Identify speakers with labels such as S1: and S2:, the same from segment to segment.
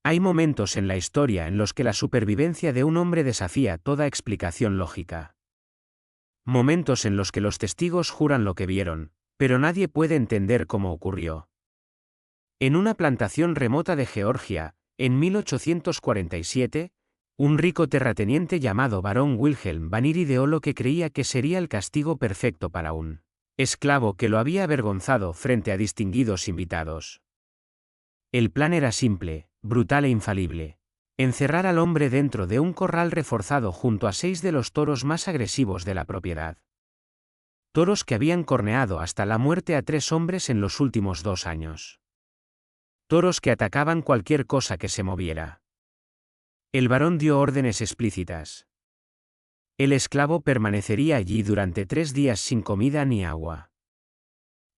S1: Hay momentos en la historia en los que la supervivencia de un hombre desafía toda explicación lógica. Momentos en los que los testigos juran lo que vieron, pero nadie puede entender cómo ocurrió. En una plantación remota de Georgia, en 1847, un rico terrateniente llamado barón Wilhelm Vanir ideó lo que creía que sería el castigo perfecto para un esclavo que lo había avergonzado frente a distinguidos invitados. El plan era simple, brutal e infalible. Encerrar al hombre dentro de un corral reforzado junto a 6 de los toros más agresivos de la propiedad. Toros que habían corneado hasta la muerte a 3 hombres en los últimos 2 años. Toros que atacaban cualquier cosa que se moviera. El barón dio órdenes explícitas. El esclavo permanecería allí durante 3 días sin comida ni agua.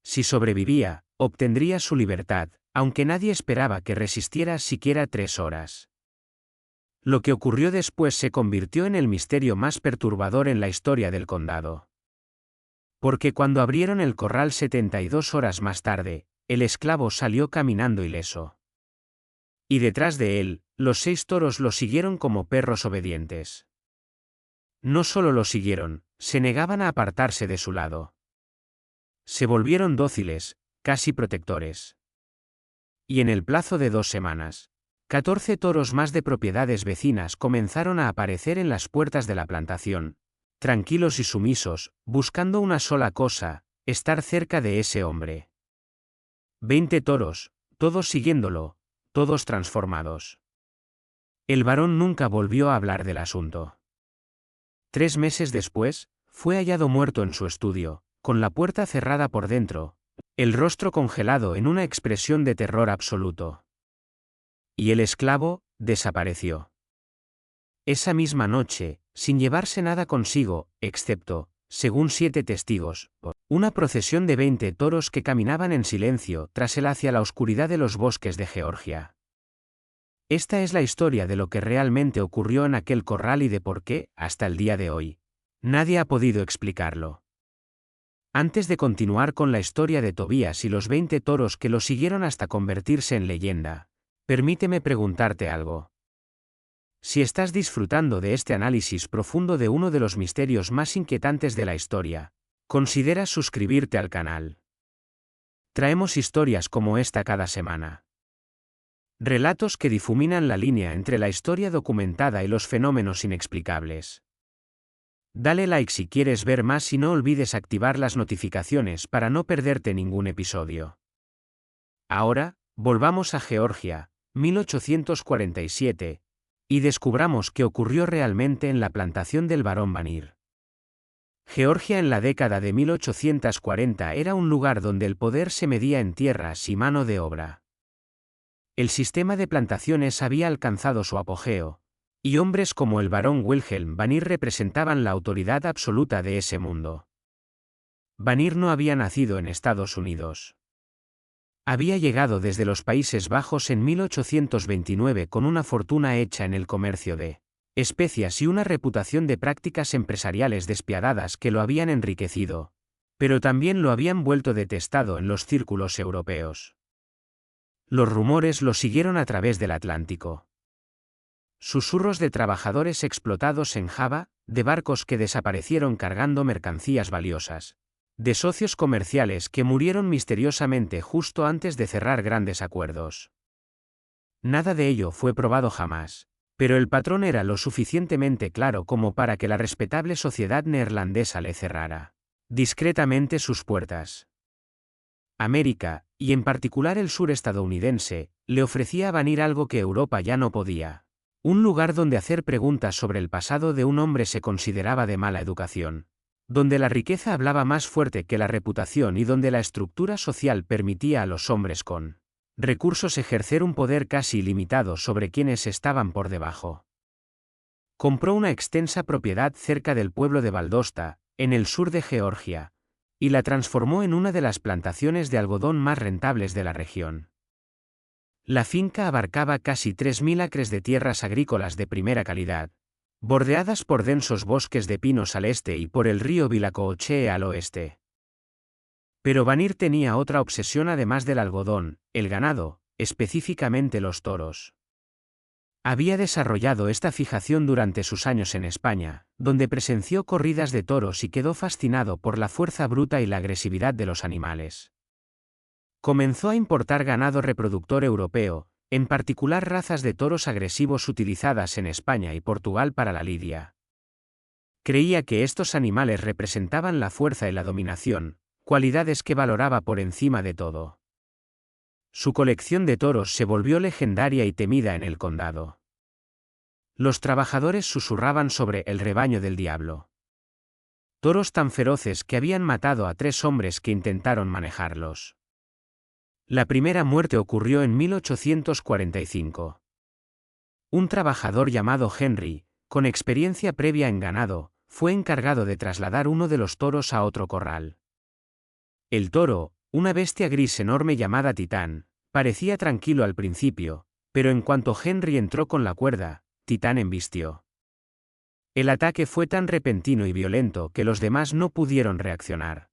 S1: Si sobrevivía, obtendría su libertad, aunque nadie esperaba que resistiera siquiera 3 horas. Lo que ocurrió después se convirtió en el misterio más perturbador en la historia del condado. Porque cuando abrieron el corral 72 horas más tarde, el esclavo salió caminando ileso. Y detrás de él, los 6 toros lo siguieron como perros obedientes. No solo lo siguieron, se negaban a apartarse de su lado. Se volvieron dóciles, casi protectores. Y en el plazo de 2 semanas, 14 toros más de propiedades vecinas comenzaron a aparecer en las puertas de la plantación, tranquilos y sumisos, buscando una sola cosa, estar cerca de ese hombre. 20 toros, todos siguiéndolo, todos transformados. El barón nunca volvió a hablar del asunto. 3 meses después, fue hallado muerto en su estudio, con la puerta cerrada por dentro, el rostro congelado en una expresión de terror absoluto. Y el esclavo desapareció. Esa misma noche, sin llevarse nada consigo, excepto, según 7 testigos, una procesión de 20 toros que caminaban en silencio tras él hacia la oscuridad de los bosques de Georgia. Esta es la historia de lo que realmente ocurrió en aquel corral y de por qué, hasta el día de hoy, nadie ha podido explicarlo. Antes de continuar con la historia de Tobías y los 20 toros que lo siguieron hasta convertirse en leyenda, permíteme preguntarte algo. Si estás disfrutando de este análisis profundo de uno de los misterios más inquietantes de la historia, considera suscribirte al canal. Traemos historias como esta cada semana. Relatos que difuminan la línea entre la historia documentada y los fenómenos inexplicables. Dale like si quieres ver más y no olvides activar las notificaciones para no perderte ningún episodio. Ahora, volvamos a Georgia, 1847, y descubramos qué ocurrió realmente en la plantación del barón Vanir. Georgia en la década de 1840 era un lugar donde el poder se medía en tierras y mano de obra. El sistema de plantaciones había alcanzado su apogeo, y hombres como el barón Wilhelm Vanir representaban la autoridad absoluta de ese mundo. Vanir no había nacido en Estados Unidos. Había llegado desde los Países Bajos en 1829 con una fortuna hecha en el comercio de especias y una reputación de prácticas empresariales despiadadas que lo habían enriquecido, pero también lo habían vuelto detestado en los círculos europeos. Los rumores lo siguieron a través del Atlántico. Susurros de trabajadores explotados en Java, de barcos que desaparecieron cargando mercancías valiosas, de socios comerciales que murieron misteriosamente justo antes de cerrar grandes acuerdos. Nada de ello fue probado jamás, pero el patrón era lo suficientemente claro como para que la respetable sociedad neerlandesa le cerrara discretamente sus puertas. América, y en particular el sur estadounidense, le ofrecía a Vanir algo que Europa ya no podía. Un lugar donde hacer preguntas sobre el pasado de un hombre se consideraba de mala educación. Donde la riqueza hablaba más fuerte que la reputación y donde la estructura social permitía a los hombres con recursos ejercer un poder casi ilimitado sobre quienes estaban por debajo. Compró una extensa propiedad cerca del pueblo de Valdosta, en el sur de Georgia, y la transformó en una de las plantaciones de algodón más rentables de la región. La finca abarcaba casi 3.000 acres de tierras agrícolas de primera calidad, bordeadas por densos bosques de pinos al este y por el río Vilacoochee al oeste. Pero Vanir tenía otra obsesión además del algodón, el ganado, específicamente los toros. Había desarrollado esta fijación durante sus años en España, donde presenció corridas de toros y quedó fascinado por la fuerza bruta y la agresividad de los animales. Comenzó a importar ganado reproductor europeo, en particular razas de toros agresivos utilizadas en España y Portugal para la lidia. Creía que estos animales representaban la fuerza y la dominación, cualidades que valoraba por encima de todo. Su colección de toros se volvió legendaria y temida en el condado. Los trabajadores susurraban sobre el rebaño del diablo. Toros tan feroces que habían matado a 3 hombres que intentaron manejarlos. La primera muerte ocurrió en 1845. Un trabajador llamado Henry, con experiencia previa en ganado, fue encargado de trasladar uno de los toros a otro corral. El toro, una bestia gris enorme llamada Titán, parecía tranquilo al principio, pero en cuanto Henry entró con la cuerda, Titán embistió. El ataque fue tan repentino y violento que los demás no pudieron reaccionar.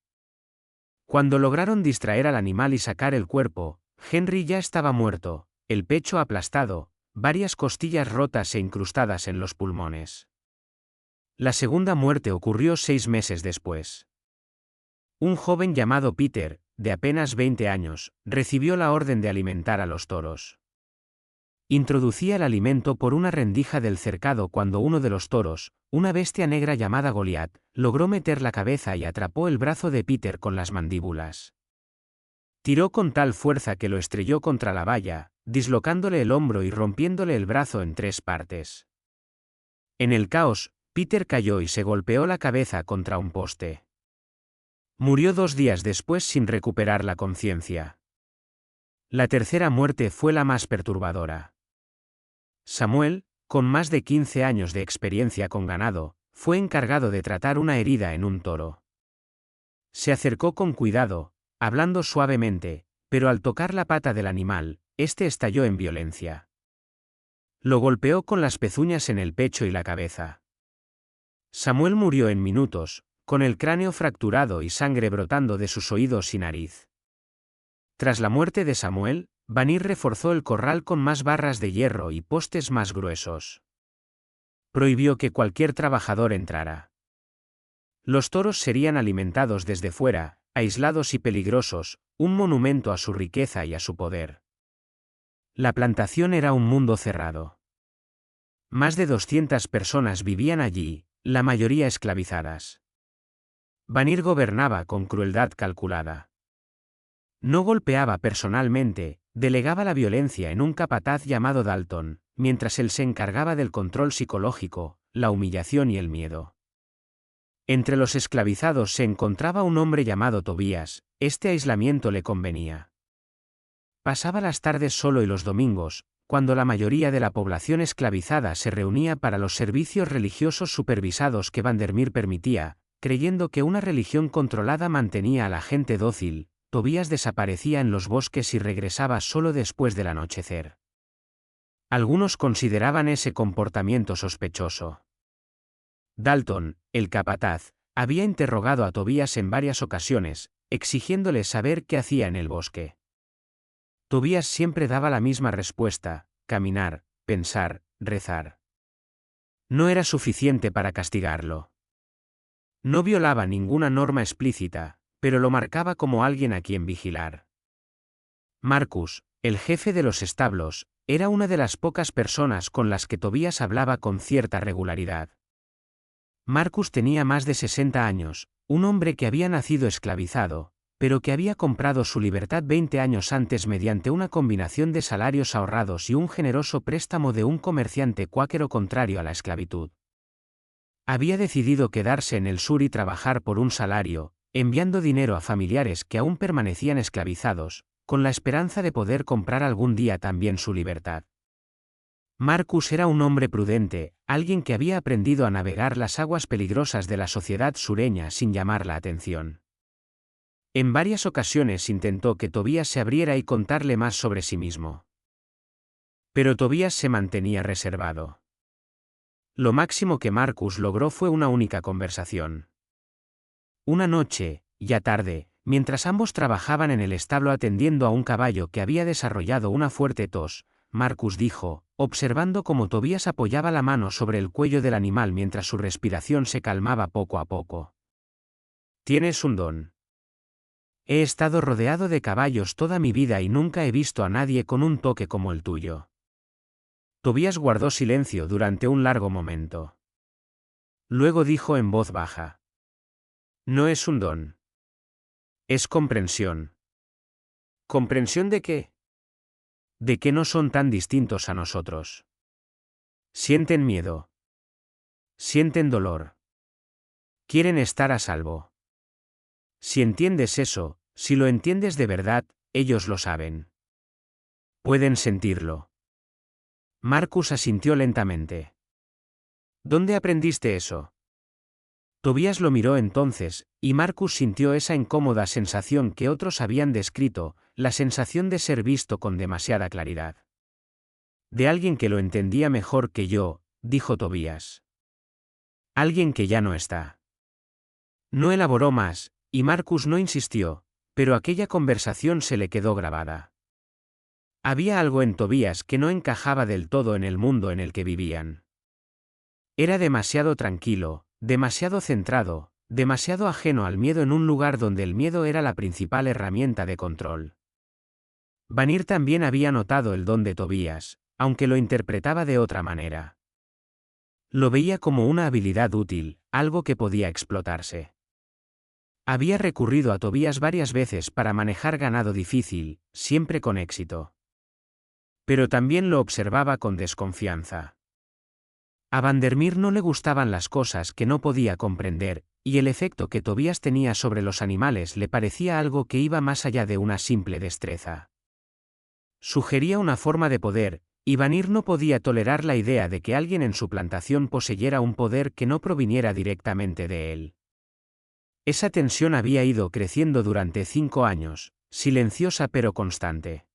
S1: Cuando lograron distraer al animal y sacar el cuerpo, Henry ya estaba muerto, el pecho aplastado, varias costillas rotas e incrustadas en los pulmones. La segunda muerte ocurrió 6 meses después. Un joven llamado Peter, de apenas 20 años, recibió la orden de alimentar a los toros. Introducía el alimento por una rendija del cercado cuando uno de los toros, una bestia negra llamada Goliat, logró meter la cabeza y atrapó el brazo de Peter con las mandíbulas. Tiró con tal fuerza que lo estrelló contra la valla, dislocándole el hombro y rompiéndole el brazo en 3 partes. En el caos, Peter cayó y se golpeó la cabeza contra un poste. Murió 2 días después sin recuperar la conciencia. La tercera muerte fue la más perturbadora. Samuel, con más de 15 años de experiencia con ganado, fue encargado de tratar una herida en un toro. Se acercó con cuidado, hablando suavemente, pero al tocar la pata del animal, este estalló en violencia. Lo golpeó con las pezuñas en el pecho y la cabeza. Samuel murió en minutos, con el cráneo fracturado y sangre brotando de sus oídos y nariz. Tras la muerte de Samuel, Vanir reforzó el corral con más barras de hierro y postes más gruesos. Prohibió que cualquier trabajador entrara. Los toros serían alimentados desde fuera, aislados y peligrosos, un monumento a su riqueza y a su poder. La plantación era un mundo cerrado. Más de 200 personas vivían allí, la mayoría esclavizadas. Vanir gobernaba con crueldad calculada. No golpeaba personalmente, delegaba la violencia en un capataz llamado Dalton, mientras él se encargaba del control psicológico, la humillación y el miedo. Entre los esclavizados se encontraba un hombre llamado Tobías, este aislamiento le convenía. Pasaba las tardes solo y los domingos, cuando la mayoría de la población esclavizada se reunía para los servicios religiosos supervisados que Vandermeer permitía, creyendo que una religión controlada mantenía a la gente dócil. Tobías desaparecía en los bosques y regresaba solo después del anochecer. Algunos consideraban ese comportamiento sospechoso. Dalton, el capataz, había interrogado a Tobías en varias ocasiones, exigiéndole saber qué hacía en el bosque. Tobías siempre daba la misma respuesta: caminar, pensar, rezar. No era suficiente para castigarlo. No violaba ninguna norma explícita, pero lo marcaba como alguien a quien vigilar. Marcus, el jefe de los establos, era una de las pocas personas con las que Tobías hablaba con cierta regularidad. Marcus tenía más de 60 años, un hombre que había nacido esclavizado, pero que había comprado su libertad 20 años antes mediante una combinación de salarios ahorrados y un generoso préstamo de un comerciante cuáquero contrario a la esclavitud. Había decidido quedarse en el sur y trabajar por un salario, enviando dinero a familiares que aún permanecían esclavizados, con la esperanza de poder comprar algún día también su libertad. Marcus era un hombre prudente, alguien que había aprendido a navegar las aguas peligrosas de la sociedad sureña sin llamar la atención. En varias ocasiones intentó que Tobías se abriera y contarle más sobre sí mismo. Pero Tobías se mantenía reservado. Lo máximo que Marcus logró fue una única conversación. Una noche, ya tarde, mientras ambos trabajaban en el establo atendiendo a un caballo que había desarrollado una fuerte tos, Marcus dijo, observando cómo Tobías apoyaba la mano sobre el cuello del animal mientras su respiración se calmaba poco a poco. Tienes un don. He estado rodeado de caballos toda mi vida y nunca he visto a nadie con un toque como el tuyo. Tobías guardó silencio durante un largo momento. Luego dijo en voz baja. No es un don. Es comprensión. ¿Comprensión de qué? De que no son tan distintos a nosotros. Sienten miedo. Sienten dolor. Quieren estar a salvo. Si entiendes eso, si lo entiendes de verdad, ellos lo saben. Pueden sentirlo. Marcus asintió lentamente. ¿Dónde aprendiste eso? Tobías lo miró entonces, y Marcus sintió esa incómoda sensación que otros habían descrito, la sensación de ser visto con demasiada claridad. De alguien que lo entendía mejor que yo, dijo Tobías. Alguien que ya no está. No elaboró más, y Marcus no insistió, pero aquella conversación se le quedó grabada. Había algo en Tobías que no encajaba del todo en el mundo en el que vivían. Era demasiado tranquilo, demasiado centrado, demasiado ajeno al miedo en un lugar donde el miedo era la principal herramienta de control. Vanir también había notado el don de Tobías, aunque lo interpretaba de otra manera. Lo veía como una habilidad útil, algo que podía explotarse. Había recurrido a Tobías varias veces para manejar ganado difícil, siempre con éxito. Pero también lo observaba con desconfianza. A Vandermeer no le gustaban las cosas que no podía comprender, y el efecto que Tobías tenía sobre los animales le parecía algo que iba más allá de una simple destreza. Sugería una forma de poder, y Vanir no podía tolerar la idea de que alguien en su plantación poseyera un poder que no proviniera directamente de él. Esa tensión había ido creciendo durante 5 años, silenciosa pero constante.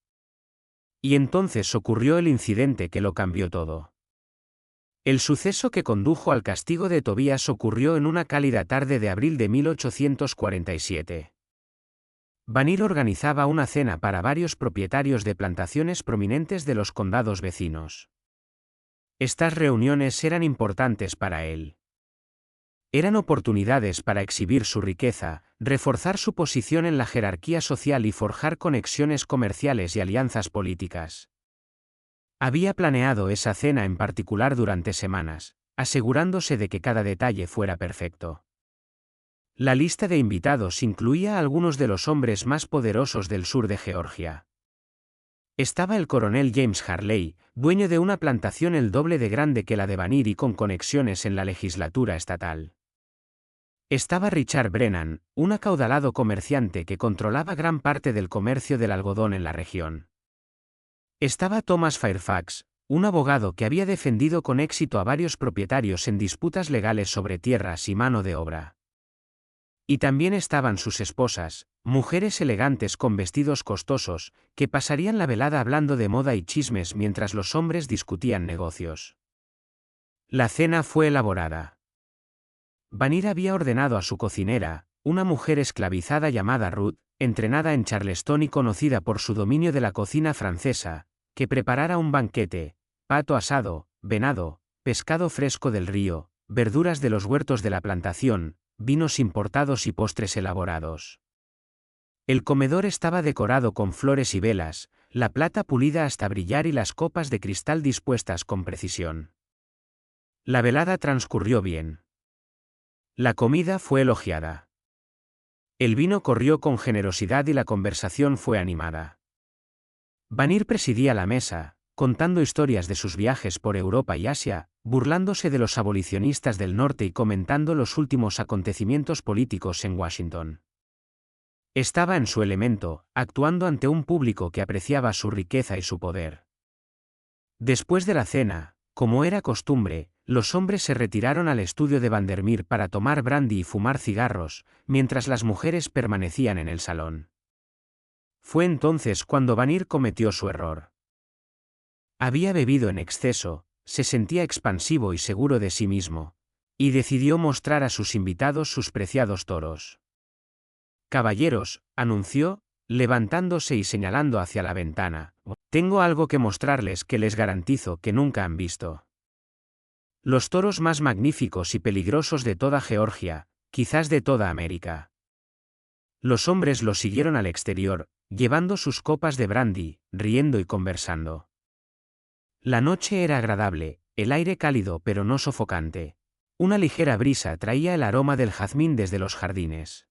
S1: Y entonces ocurrió el incidente que lo cambió todo. El suceso que condujo al castigo de Tobías ocurrió en una cálida tarde de abril de 1847. Vanir organizaba una cena para varios propietarios de plantaciones prominentes de los condados vecinos. Estas reuniones eran importantes para él. Eran oportunidades para exhibir su riqueza, reforzar su posición en la jerarquía social y forjar conexiones comerciales y alianzas políticas. Había planeado esa cena en particular durante semanas, asegurándose de que cada detalle fuera perfecto. La lista de invitados incluía a algunos de los hombres más poderosos del sur de Georgia. Estaba el coronel James Harley, dueño de una plantación el doble de grande que la de Vanir y con conexiones en la legislatura estatal. Estaba Richard Brennan, un acaudalado comerciante que controlaba gran parte del comercio del algodón en la región. Estaba Thomas Fairfax, un abogado que había defendido con éxito a varios propietarios en disputas legales sobre tierras y mano de obra. Y también estaban sus esposas, mujeres elegantes con vestidos costosos, que pasarían la velada hablando de moda y chismes mientras los hombres discutían negocios. La cena fue elaborada. Vanir había ordenado a su cocinera, una mujer esclavizada llamada Ruth, entrenada en Charleston y conocida por su dominio de la cocina francesa, que preparara un banquete: pato asado, venado, pescado fresco del río, verduras de los huertos de la plantación, vinos importados y postres elaborados. El comedor estaba decorado con flores y velas, la plata pulida hasta brillar y las copas de cristal dispuestas con precisión. La velada transcurrió bien. La comida fue elogiada. El vino corrió con generosidad y la conversación fue animada. Vanir presidía la mesa, contando historias de sus viajes por Europa y Asia, burlándose de los abolicionistas del norte y comentando los últimos acontecimientos políticos en Washington. Estaba en su elemento, actuando ante un público que apreciaba su riqueza y su poder. Después de la cena, como era costumbre, los hombres se retiraron al estudio de Vandermeer para tomar brandy y fumar cigarros, mientras las mujeres permanecían en el salón. Fue entonces cuando Vanir cometió su error. Había bebido en exceso, se sentía expansivo y seguro de sí mismo, y decidió mostrar a sus invitados sus preciados toros. «Caballeros», anunció, levantándose y señalando hacia la ventana, Tengo algo que mostrarles que les garantizo que nunca han visto. Los toros más magníficos y peligrosos de toda Georgia, quizás de toda América. Los hombres los siguieron al exterior, llevando sus copas de brandy, riendo y conversando. La noche era agradable, el aire cálido pero no sofocante. Una ligera brisa traía el aroma del jazmín desde los jardines.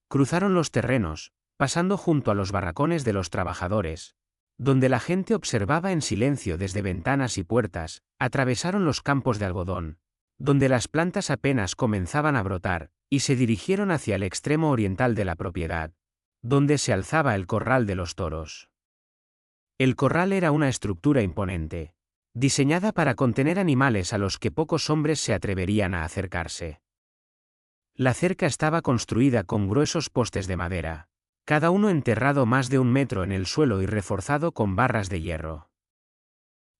S1: Cruzaron los terrenos, pasando junto a los barracones de los trabajadores, donde la gente observaba en silencio desde ventanas y puertas. Atravesaron los campos de algodón, donde las plantas apenas comenzaban a brotar, y se dirigieron hacia el extremo oriental de la propiedad, donde se alzaba el corral de los toros. El corral era una estructura imponente, diseñada para contener animales a los que pocos hombres se atreverían a acercarse. La cerca estaba construida con gruesos postes de madera, cada uno enterrado más de 1 metro en el suelo y reforzado con barras de hierro.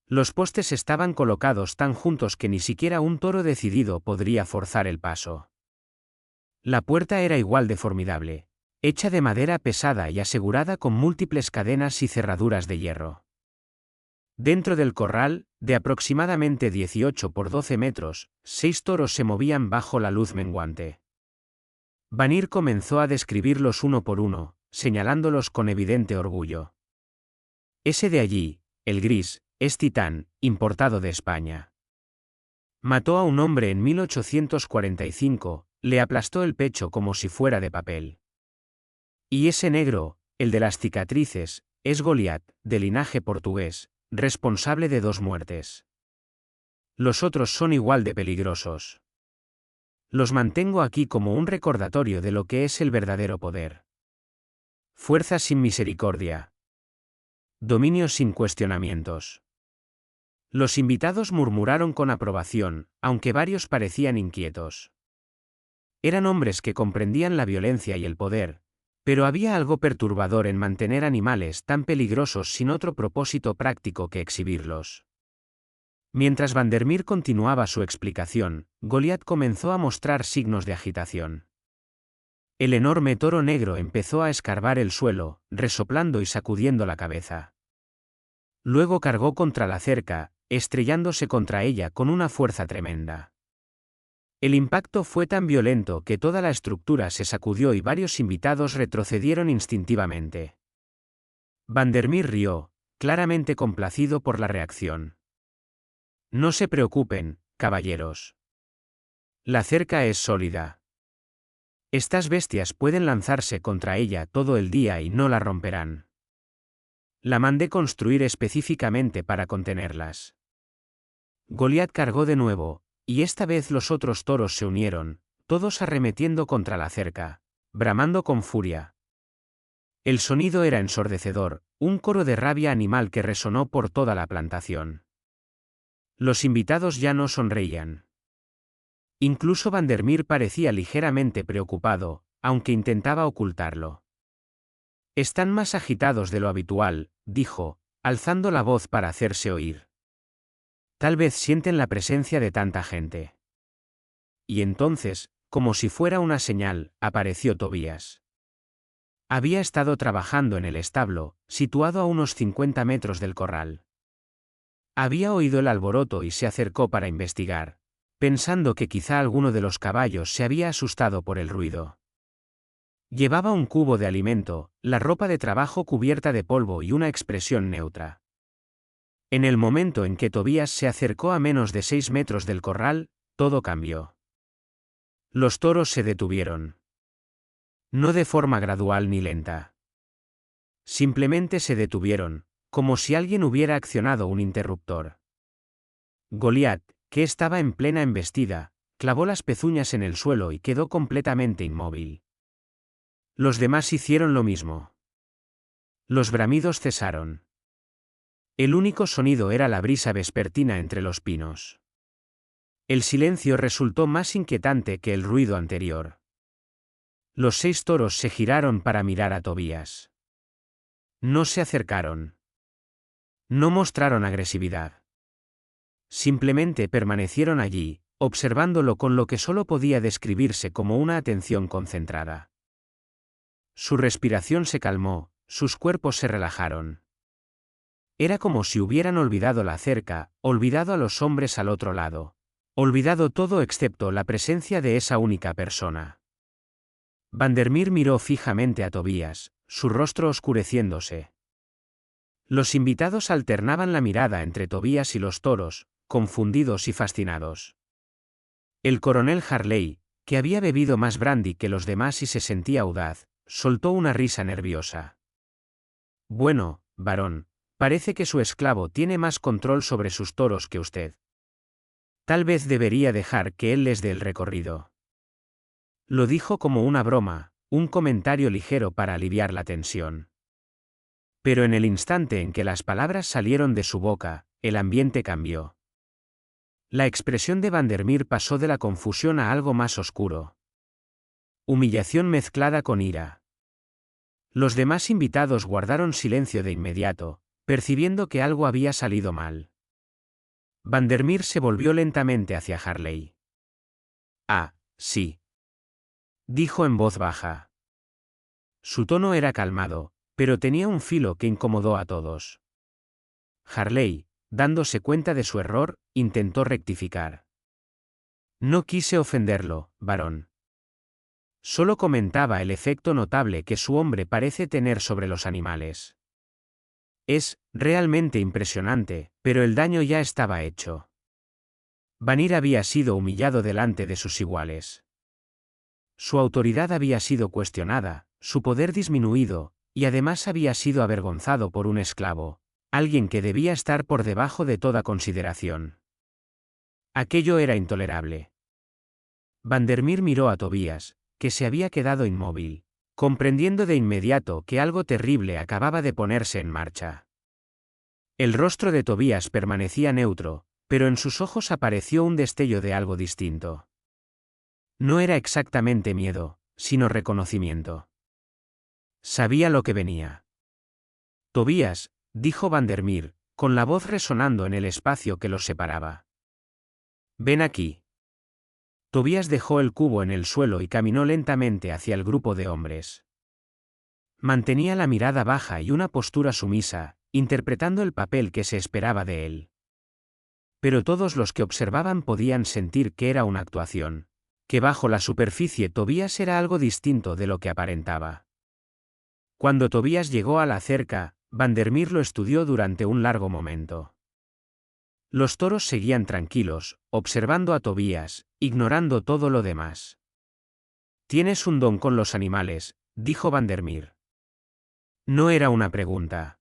S1: Los postes estaban colocados tan juntos que ni siquiera un toro decidido podría forzar el paso. La puerta era igual de formidable, hecha de madera pesada y asegurada con múltiples cadenas y cerraduras de hierro. Dentro del corral, de aproximadamente 18 por 12 metros, 6 toros se movían bajo la luz menguante. Vanir comenzó a describirlos uno por uno, señalándolos con evidente orgullo. Ese de allí, el gris, es Titán, importado de España. Mató a un hombre en 1845, le aplastó el pecho como si fuera de papel. Y ese negro, el de las cicatrices, es Goliat, de linaje portugués, responsable de 2 muertes. Los otros son igual de peligrosos. Los mantengo aquí como un recordatorio de lo que es el verdadero poder. Fuerza sin misericordia. Dominio sin cuestionamientos. Los invitados murmuraron con aprobación, aunque varios parecían inquietos. Eran hombres que comprendían la violencia y el poder, pero había algo perturbador en mantener animales tan peligrosos sin otro propósito práctico que exhibirlos. Mientras Vandermeer continuaba su explicación, Goliat comenzó a mostrar signos de agitación. El enorme toro negro empezó a escarbar el suelo, resoplando y sacudiendo la cabeza. Luego cargó contra la cerca, estrellándose contra ella con una fuerza tremenda. El impacto fue tan violento que toda la estructura se sacudió y varios invitados retrocedieron instintivamente. Vandermeer rió, claramente complacido por la reacción. No se preocupen, caballeros. La cerca es sólida. Estas bestias pueden lanzarse contra ella todo el día y no la romperán. La mandé construir específicamente para contenerlas. Goliat cargó de nuevo, y esta vez los otros toros se unieron, todos arremetiendo contra la cerca, bramando con furia. El sonido era ensordecedor, un coro de rabia animal que resonó por toda la plantación. Los invitados ya no sonreían. Incluso Vandermeer parecía ligeramente preocupado, aunque intentaba ocultarlo. Están más agitados de lo habitual, dijo, alzando la voz para hacerse oír. Tal vez sienten la presencia de tanta gente. Y entonces, como si fuera una señal, apareció Tobías. Había estado trabajando en el establo, situado a unos 50 metros del corral. Había oído el alboroto y se acercó para investigar, pensando que quizá alguno de los caballos se había asustado por el ruido. Llevaba un cubo de alimento, la ropa de trabajo cubierta de polvo y una expresión neutra. En el momento en que Tobías se acercó a menos de 6 metros del corral, todo cambió. Los toros se detuvieron. No de forma gradual ni lenta. Simplemente se detuvieron, como si alguien hubiera accionado un interruptor. Goliat, que estaba en plena embestida, clavó las pezuñas en el suelo y quedó completamente inmóvil. Los demás hicieron lo mismo. Los bramidos cesaron. El único sonido era la brisa vespertina entre los pinos. El silencio resultó más inquietante que el ruido anterior. Los 6 toros se giraron para mirar a Tobías. No se acercaron. No mostraron agresividad. Simplemente permanecieron allí, observándolo con lo que solo podía describirse como una atención concentrada. Su respiración se calmó, sus cuerpos se relajaron. Era como si hubieran olvidado la cerca, olvidado a los hombres al otro lado. Olvidado todo excepto la presencia de esa única persona. Vandermeer miró fijamente a Tobías, su rostro oscureciéndose. Los invitados alternaban la mirada entre Tobías y los toros, confundidos y fascinados. El coronel Harley, que había bebido más brandy que los demás y se sentía audaz, soltó una risa nerviosa. Bueno, varón, parece que su esclavo tiene más control sobre sus toros que usted. Tal vez debería dejar que él les dé el recorrido. Lo dijo como una broma, un comentario ligero para aliviar la tensión. Pero en el instante en que las palabras salieron de su boca, el ambiente cambió. La expresión de Vandermeer pasó de la confusión a algo más oscuro. Humillación mezclada con ira. Los demás invitados guardaron silencio de inmediato, percibiendo que algo había salido mal. Vandermeer se volvió lentamente hacia Harley. «Ah, sí», dijo en voz baja. Su tono era calmado, pero tenía un filo que incomodó a todos. Harley, dándose cuenta de su error, intentó rectificar. «No quise ofenderlo, varón. Solo comentaba el efecto notable que su hombre parece tener sobre los animales. Es realmente impresionante, pero el daño ya estaba hecho». Vanir había sido humillado delante de sus iguales. Su autoridad había sido cuestionada, su poder disminuido, y además había sido avergonzado por un esclavo, alguien que debía estar por debajo de toda consideración. Aquello era intolerable. Vandermeer miró a Tobías, que se había quedado inmóvil, comprendiendo de inmediato que algo terrible acababa de ponerse en marcha. El rostro de Tobías permanecía neutro, pero en sus ojos apareció un destello de algo distinto. No era exactamente miedo, sino reconocimiento. Sabía lo que venía. «Tobías», dijo Vandermeer, con la voz resonando en el espacio que los separaba. «Ven aquí». Tobías dejó el cubo en el suelo y caminó lentamente hacia el grupo de hombres. Mantenía la mirada baja y una postura sumisa, interpretando el papel que se esperaba de él. Pero todos los que observaban podían sentir que era una actuación, que bajo la superficie Tobías era algo distinto de lo que aparentaba. Cuando Tobías llegó a la cerca, Vandermeer lo estudió durante un largo momento. Los toros seguían tranquilos, observando a Tobías, ignorando todo lo demás. «Tienes un don con los animales», dijo Vandermeer. No era una pregunta.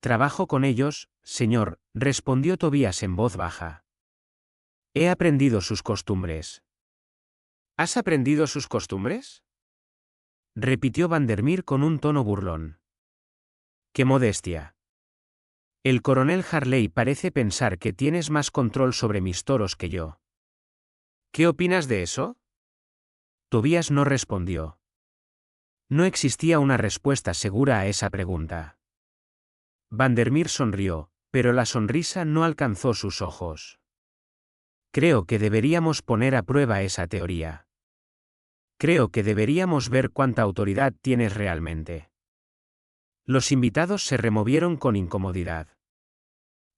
S1: «Trabajo con ellos, señor», respondió Tobías en voz baja. «He aprendido sus costumbres». «¿Has aprendido sus costumbres?», repitió Vandermeer con un tono burlón. «¡Qué modestia! El coronel Harley parece pensar que tienes más control sobre mis toros que yo». «¿Qué opinas de eso?». Tobías no respondió. No existía una respuesta segura a esa pregunta. Vandermeer sonrió, pero la sonrisa no alcanzó sus ojos. «Creo que deberíamos poner a prueba esa teoría. Creo que deberíamos ver cuánta autoridad tienes realmente». Los invitados se removieron con incomodidad.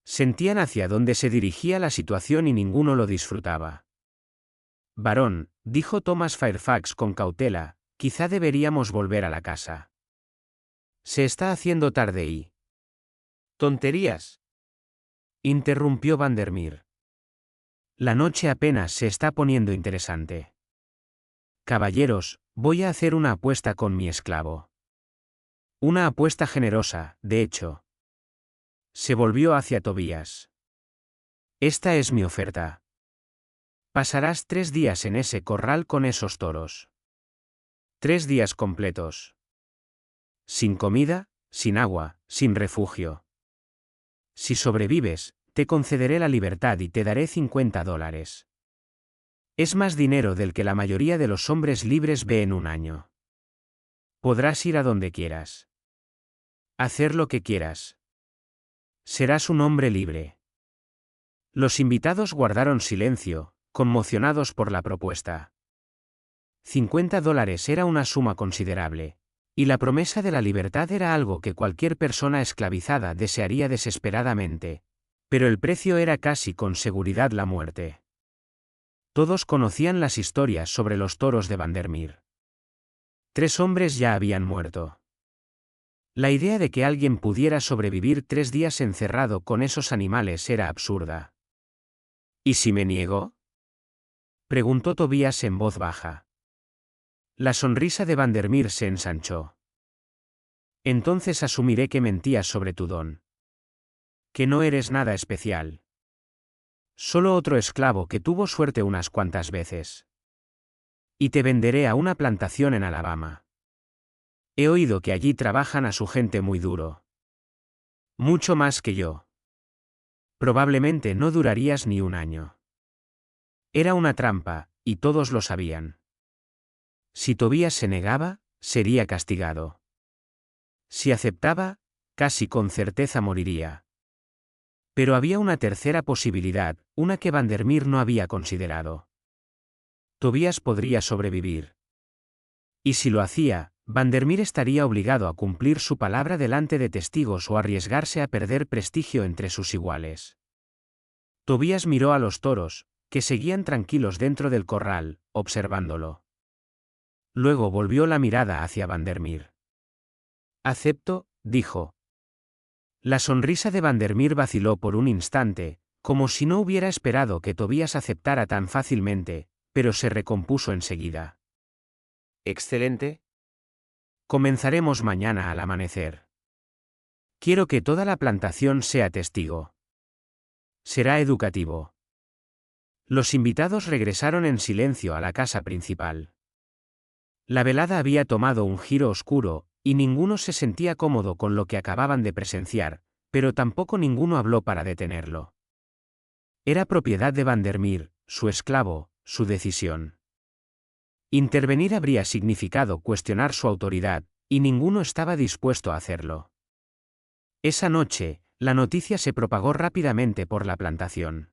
S1: Sentían hacia dónde se dirigía la situación y ninguno lo disfrutaba. «Varón», dijo Thomas Fairfax con cautela, «quizá deberíamos volver a la casa. Se está haciendo tarde y...». «Tonterías», interrumpió Vandermeer. «La noche apenas se está poniendo interesante. Caballeros, voy a hacer una apuesta con mi esclavo. Una apuesta generosa, de hecho». Se volvió hacia Tobías. «Esta es mi oferta. Pasarás 3 días en ese corral con esos toros. 3 días completos. Sin comida, sin agua, sin refugio. Si sobrevives, te concederé la libertad y te daré $50. Es más dinero del que la mayoría de los hombres libres ve en un año. Podrás ir a donde quieras. Hacer lo que quieras. Serás un hombre libre». Los invitados guardaron silencio, conmocionados por la propuesta. $50 era una suma considerable, Y la promesa de la libertad era algo que cualquier persona esclavizada desearía desesperadamente. Pero el precio era casi con seguridad la muerte. Todos conocían las historias sobre los toros de Vandermeer. 3 hombres ya habían muerto. La idea de que alguien pudiera sobrevivir 3 días encerrado con esos animales era absurda. ¿Y si me niego?, preguntó Tobías en voz baja. La sonrisa de Vandermeer se ensanchó. Entonces asumiré que mentías sobre tu don. Que no eres nada especial. Solo otro esclavo que tuvo suerte unas cuantas veces. Y te venderé a una plantación en Alabama. He oído que allí trabajan a su gente muy duro. Mucho más que yo. Probablemente no durarías ni un año. Era una trampa, y todos lo sabían. Si Tobías se negaba, sería castigado. Si aceptaba, casi con certeza moriría. Pero había una tercera posibilidad, una que Vandermeer no había considerado. Tobías podría sobrevivir. Y si lo hacía, Vandermeer estaría obligado a cumplir su palabra delante de testigos o arriesgarse a perder prestigio entre sus iguales. Tobías miró a los toros, que seguían tranquilos dentro del corral, observándolo. Luego volvió la mirada hacia Vandermeer. Acepto, dijo. La sonrisa de Vandermeer vaciló por un instante, como si no hubiera esperado que Tobías aceptara tan fácilmente, pero se recompuso enseguida. Excelente. Comenzaremos mañana al amanecer. Quiero que toda la plantación sea testigo. Será educativo. Los invitados regresaron en silencio a la casa principal. La velada había tomado un giro oscuro, y ninguno se sentía cómodo con lo que acababan de presenciar, pero tampoco ninguno habló para detenerlo. Era propiedad de Vandermeer, su esclavo, su decisión. Intervenir habría significado cuestionar su autoridad, y ninguno estaba dispuesto a hacerlo. Esa noche, la noticia se propagó rápidamente por la plantación.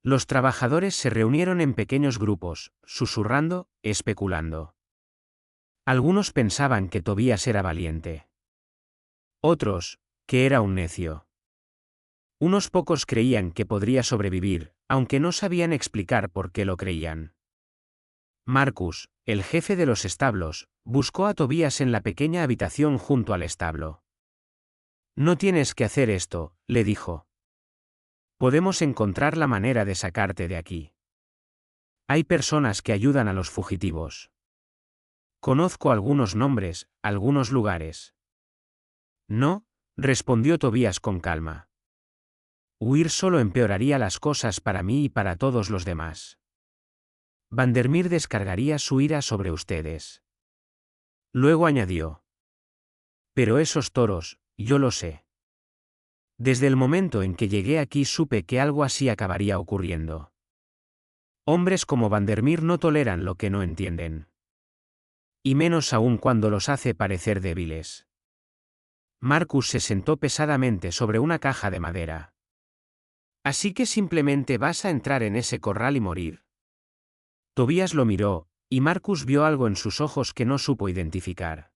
S1: Los trabajadores se reunieron en pequeños grupos, susurrando, especulando. Algunos pensaban que Tobías era valiente. Otros, que era un necio. Unos pocos creían que podría sobrevivir, aunque no sabían explicar por qué lo creían. Marcus, el jefe de los establos, buscó a Tobías en la pequeña habitación junto al establo. No tienes que hacer esto, le dijo. Podemos encontrar la manera de sacarte de aquí. Hay personas que ayudan a los fugitivos. Conozco algunos nombres, algunos lugares. No, respondió Tobías con calma. Huir solo empeoraría las cosas para mí y para todos los demás. Vandermeer descargaría su ira sobre ustedes. Luego añadió. Pero esos toros, yo lo sé. Desde el momento en que llegué aquí supe que algo así acabaría ocurriendo. Hombres como Vandermeer no toleran lo que no entienden. Y menos aún cuando los hace parecer débiles. Marcus se sentó pesadamente sobre una caja de madera. Así que simplemente vas a entrar en ese corral y morir. Tobías lo miró, y Marcus vio algo en sus ojos que no supo identificar.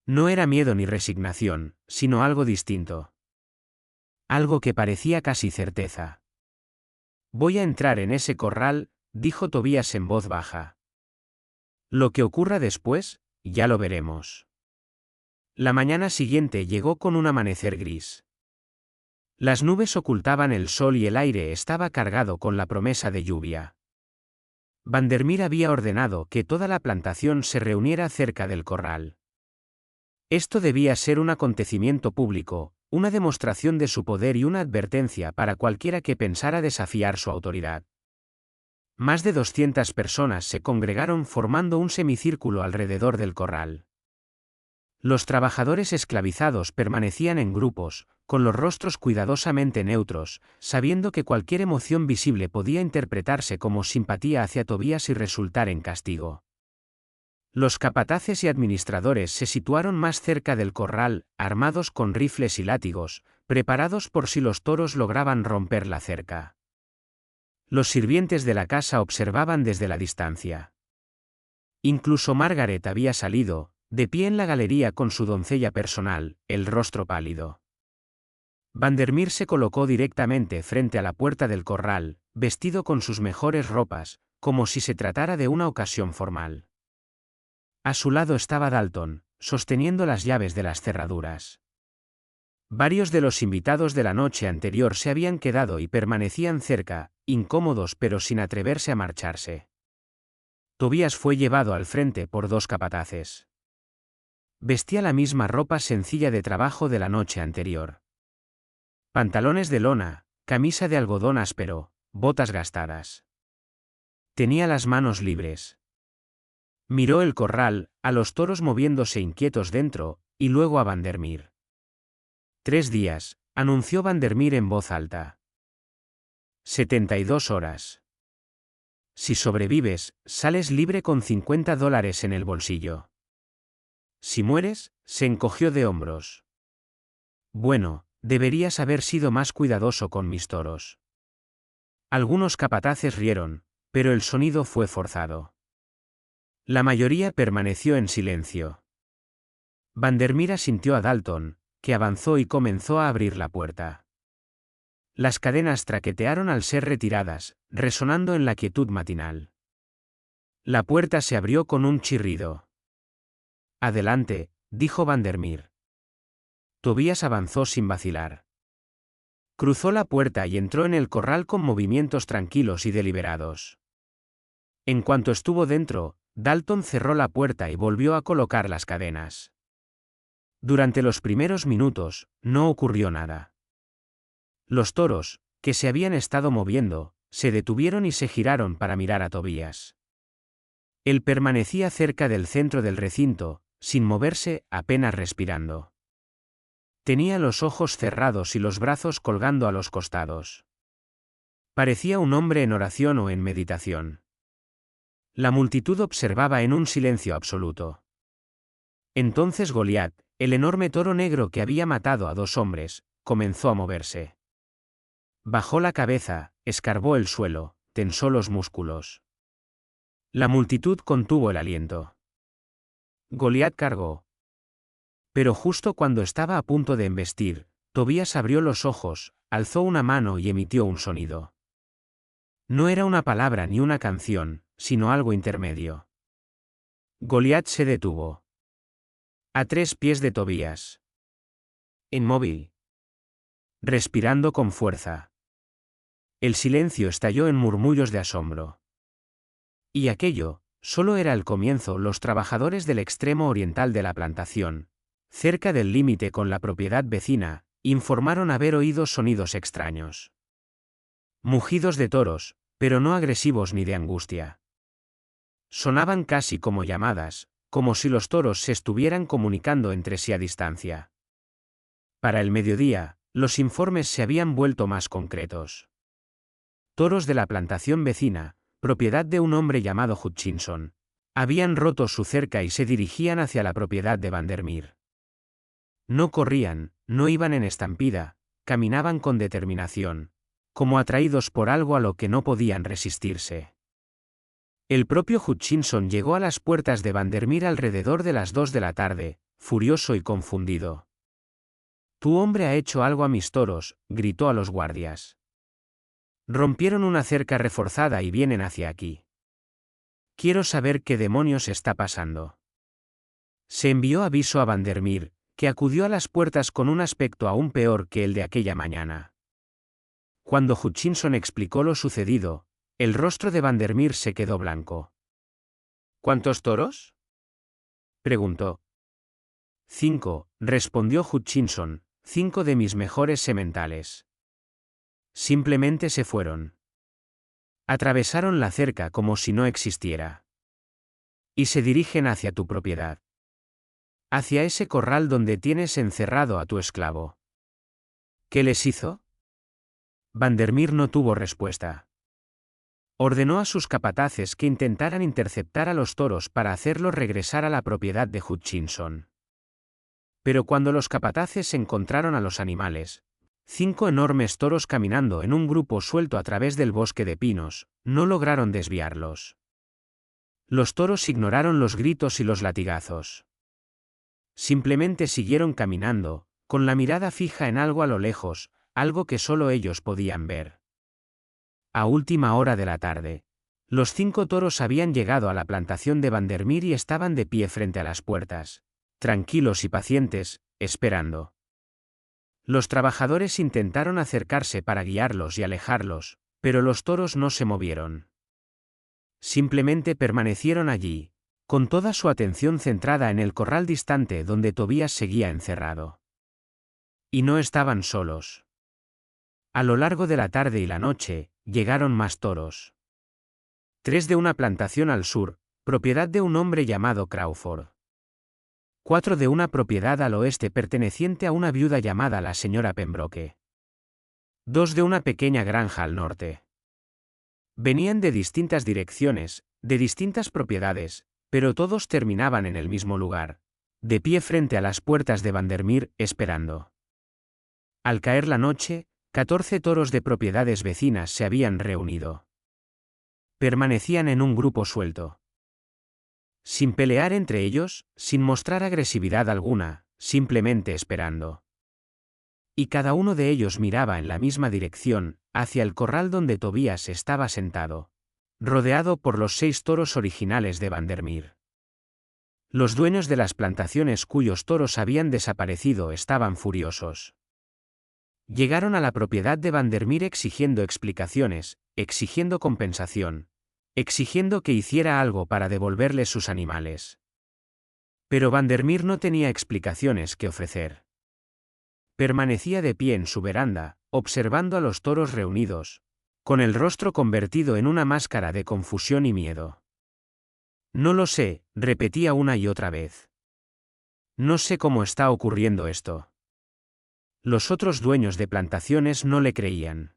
S1: No era miedo ni resignación, sino algo distinto. Algo que parecía casi certeza. Voy a entrar en ese corral, dijo Tobías en voz baja. Lo que ocurra después, ya lo veremos. La mañana siguiente llegó con un amanecer gris. Las nubes ocultaban el sol y el aire estaba cargado con la promesa de lluvia. Vandermeer había ordenado que toda la plantación se reuniera cerca del corral. Esto debía ser un acontecimiento público, una demostración de su poder y una advertencia para cualquiera que pensara desafiar su autoridad. Más de 200 personas se congregaron formando un semicírculo alrededor del corral. Los trabajadores esclavizados permanecían en grupos, con los rostros cuidadosamente neutros, sabiendo que cualquier emoción visible podía interpretarse como simpatía hacia Tobías y resultar en castigo. Los capataces y administradores se situaron más cerca del corral, armados con rifles y látigos, preparados por si los toros lograban romper la cerca. Los sirvientes de la casa observaban desde la distancia. Incluso Margaret había salido, de pie en la galería con su doncella personal, el rostro pálido. Vandermeer se colocó directamente frente a la puerta del corral, vestido con sus mejores ropas, como si se tratara de una ocasión formal. A su lado estaba Dalton, sosteniendo las llaves de las cerraduras. Varios de los invitados de la noche anterior se habían quedado y permanecían cerca, incómodos pero sin atreverse a marcharse. Tobías fue llevado al frente por dos capataces. Vestía la misma ropa sencilla de trabajo de la noche anterior. Pantalones de lona, camisa de algodón áspero, botas gastadas. Tenía las manos libres. Miró el corral, a los toros moviéndose inquietos dentro, y luego a Vandermeer. 3 días, anunció Vandermeer en voz alta. 72 horas. Si sobrevives, sales libre con $50 en el bolsillo. Si mueres, se encogió de hombros. Bueno, deberías haber sido más cuidadoso con mis toros. Algunos capataces rieron, pero el sonido fue forzado. La mayoría permaneció en silencio. Vandermeer asintió a Dalton, que avanzó y comenzó a abrir la puerta. Las cadenas traquetearon al ser retiradas, resonando en la quietud matinal. La puerta se abrió con un chirrido. Adelante, dijo Vandermeer. Tobías avanzó sin vacilar. Cruzó la puerta y entró en el corral con movimientos tranquilos y deliberados. En cuanto estuvo dentro, Dalton cerró la puerta y volvió a colocar las cadenas. Durante los primeros minutos, no ocurrió nada. Los toros, que se habían estado moviendo, se detuvieron y se giraron para mirar a Tobías. Él permanecía cerca del centro del recinto, sin moverse, apenas respirando. Tenía los ojos cerrados y los brazos colgando a los costados. Parecía un hombre en oración o en meditación. La multitud observaba en un silencio absoluto. Entonces Goliat, el enorme toro negro que había matado a 2 hombres, comenzó a moverse. Bajó la cabeza, escarbó el suelo, tensó los músculos. La multitud contuvo el aliento. Goliat cargó. Pero justo cuando estaba a punto de embestir, Tobías abrió los ojos, alzó una mano y emitió un sonido. No era una palabra ni una canción, sino algo intermedio. Goliat se detuvo. A 3 pies de Tobías. Inmóvil. Respirando con fuerza. El silencio estalló en murmullos de asombro. Y aquello, solo era el comienzo. Los trabajadores del extremo oriental de la plantación, cerca del límite con la propiedad vecina, informaron haber oído sonidos extraños. Mugidos de toros, pero no agresivos ni de angustia. Sonaban casi como llamadas, como si los toros se estuvieran comunicando entre sí a distancia. Para el mediodía, los informes se habían vuelto más concretos. Toros de la plantación vecina, propiedad de un hombre llamado Hutchinson, habían roto su cerca y se dirigían hacia la propiedad de Vandermeer. No corrían, no iban en estampida, caminaban con determinación, como atraídos por algo a lo que no podían resistirse. El propio Hutchinson llegó a las puertas de Vandermeer alrededor de las 2 de la tarde, furioso y confundido. «Tu hombre ha hecho algo a mis toros», gritó a los guardias. «Rompieron una cerca reforzada y vienen hacia aquí. Quiero saber qué demonios está pasando». Se envió aviso a Vandermeer, que acudió a las puertas con un aspecto aún peor que el de aquella mañana. Cuando Hutchinson explicó lo sucedido, el rostro de Vandermeer se quedó blanco. «¿Cuántos toros?», preguntó. 5, respondió Hutchinson, 5 de mis mejores sementales. Simplemente se fueron. Atravesaron la cerca como si no existiera. Y se dirigen hacia tu propiedad. Hacia ese corral donde tienes encerrado a tu esclavo. ¿Qué les hizo? Vandermeer no tuvo respuesta. Ordenó a sus capataces que intentaran interceptar a los toros para hacerlos regresar a la propiedad de Hutchinson. Pero cuando los capataces encontraron a los animales, 5 enormes toros caminando en un grupo suelto a través del bosque de pinos, no lograron desviarlos. Los toros ignoraron los gritos y los latigazos. Simplemente siguieron caminando, con la mirada fija en algo a lo lejos, algo que solo ellos podían ver. A última hora de la tarde, los 5 toros habían llegado a la plantación de Vandermeer y estaban de pie frente a las puertas, tranquilos y pacientes, esperando. Los trabajadores intentaron acercarse para guiarlos y alejarlos, pero los toros no se movieron. Simplemente permanecieron allí, con toda su atención centrada en el corral distante donde Tobías seguía encerrado. Y no estaban solos. A lo largo de la tarde y la noche, llegaron más toros. 3 de una plantación al sur, propiedad de un hombre llamado Crawford. 4 de una propiedad al oeste perteneciente a una viuda llamada la señora Pembroke. 2 de una pequeña granja al norte. Venían de distintas direcciones, de distintas propiedades, pero todos terminaban en el mismo lugar, de pie frente a las puertas de Vandermeer, esperando. Al caer la noche, 14 toros de propiedades vecinas se habían reunido. Permanecían en un grupo suelto. Sin pelear entre ellos, sin mostrar agresividad alguna, simplemente esperando. Y cada uno de ellos miraba en la misma dirección, hacia el corral donde Tobías estaba sentado, rodeado por los 6 toros originales de Vandermeer. Los dueños de las plantaciones cuyos toros habían desaparecido estaban furiosos. Llegaron a la propiedad de Vandermeer exigiendo explicaciones, exigiendo compensación, exigiendo que hiciera algo para devolverles sus animales. Pero Vandermeer no tenía explicaciones que ofrecer. Permanecía de pie en su veranda, observando a los toros reunidos, con el rostro convertido en una máscara de confusión y miedo. No lo sé, repetía una y otra vez. No sé cómo está ocurriendo esto. Los otros dueños de plantaciones no le creían.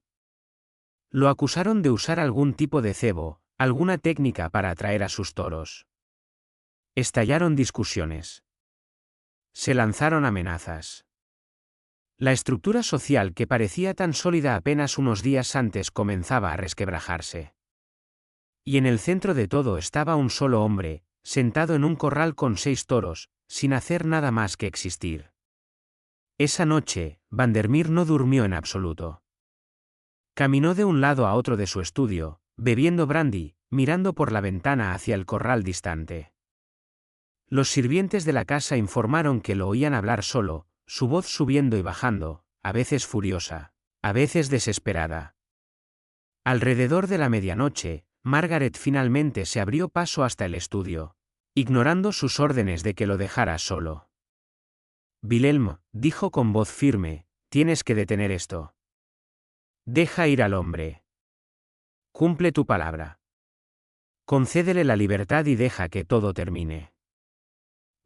S1: Lo acusaron de usar algún tipo de cebo, alguna técnica para atraer a sus toros. Estallaron discusiones. Se lanzaron amenazas. La estructura social que parecía tan sólida apenas unos días antes comenzaba a resquebrajarse. Y en el centro de todo estaba un solo hombre, sentado en un corral con 6 toros, sin hacer nada más que existir. Esa noche, Vandermeer no durmió en absoluto. Caminó de un lado a otro de su estudio, bebiendo brandy, mirando por la ventana hacia el corral distante. Los sirvientes de la casa informaron que lo oían hablar solo, su voz subiendo y bajando, a veces furiosa, a veces desesperada. Alrededor de la medianoche, Margaret finalmente se abrió paso hasta el estudio, ignorando sus órdenes de que lo dejara solo. Wilhelm, dijo con voz firme, tienes que detener esto. Deja ir al hombre. Cumple tu palabra. Concédele la libertad y deja que todo termine.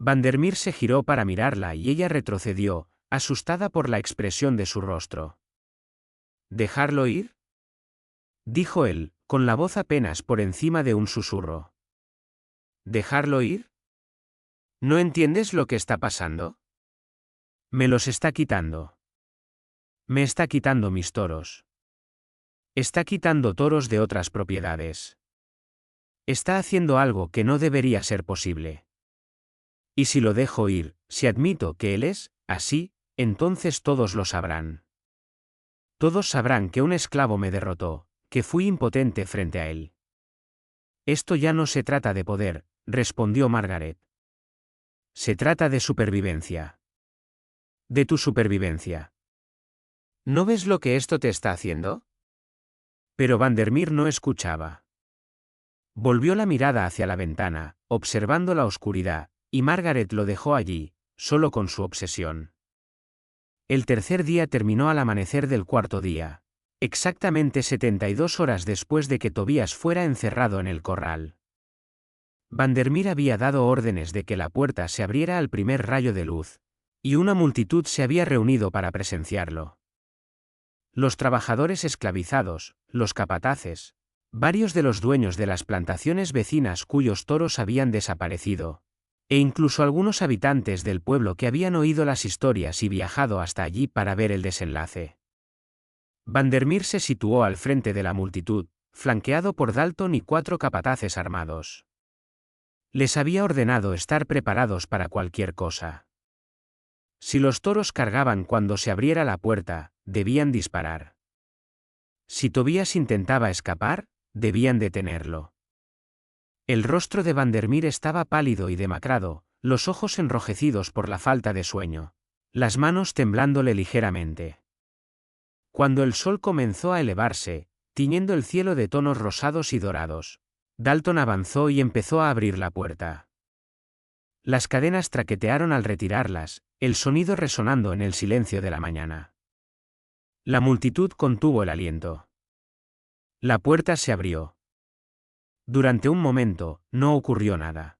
S1: Vandermeer se giró para mirarla y ella retrocedió, asustada por la expresión de su rostro. ¿Dejarlo ir? Dijo él, con la voz apenas por encima de un susurro. ¿Dejarlo ir? ¿No entiendes lo que está pasando? Me los está quitando. Me está quitando mis toros. Está quitando toros de otras propiedades. Está haciendo algo que no debería ser posible. Y si lo dejo ir, si admito que él es así, entonces todos lo sabrán. Todos sabrán que un esclavo me derrotó, que fui impotente frente a él. Esto ya no se trata de poder, respondió Margaret. Se trata de supervivencia. De tu supervivencia. ¿No ves lo que esto te está haciendo? Pero Vandermeer no escuchaba. Volvió la mirada hacia la ventana, observando la oscuridad, y Margaret lo dejó allí, solo con su obsesión. El tercer día terminó al amanecer del cuarto día, exactamente 72 horas después de que Tobías fuera encerrado en el corral. Vandermeer había dado órdenes de que la puerta se abriera al primer rayo de luz, y una multitud se había reunido para presenciarlo. Los trabajadores esclavizados, los capataces, varios de los dueños de las plantaciones vecinas cuyos toros habían desaparecido, e incluso algunos habitantes del pueblo que habían oído las historias y viajado hasta allí para ver el desenlace. Vandermeer se situó al frente de la multitud, flanqueado por Dalton y 4 capataces armados. Les había ordenado estar preparados para cualquier cosa. Si los toros cargaban cuando se abriera la puerta, debían disparar. Si Tobías intentaba escapar, debían detenerlo. El rostro de Vandermeer estaba pálido y demacrado, los ojos enrojecidos por la falta de sueño, las manos temblándole ligeramente. Cuando el sol comenzó a elevarse, tiñendo el cielo de tonos rosados y dorados, Dalton avanzó y empezó a abrir la puerta. Las cadenas traquetearon al retirarlas, el sonido resonando en el silencio de la mañana. La multitud contuvo el aliento. La puerta se abrió. Durante un momento, no ocurrió nada.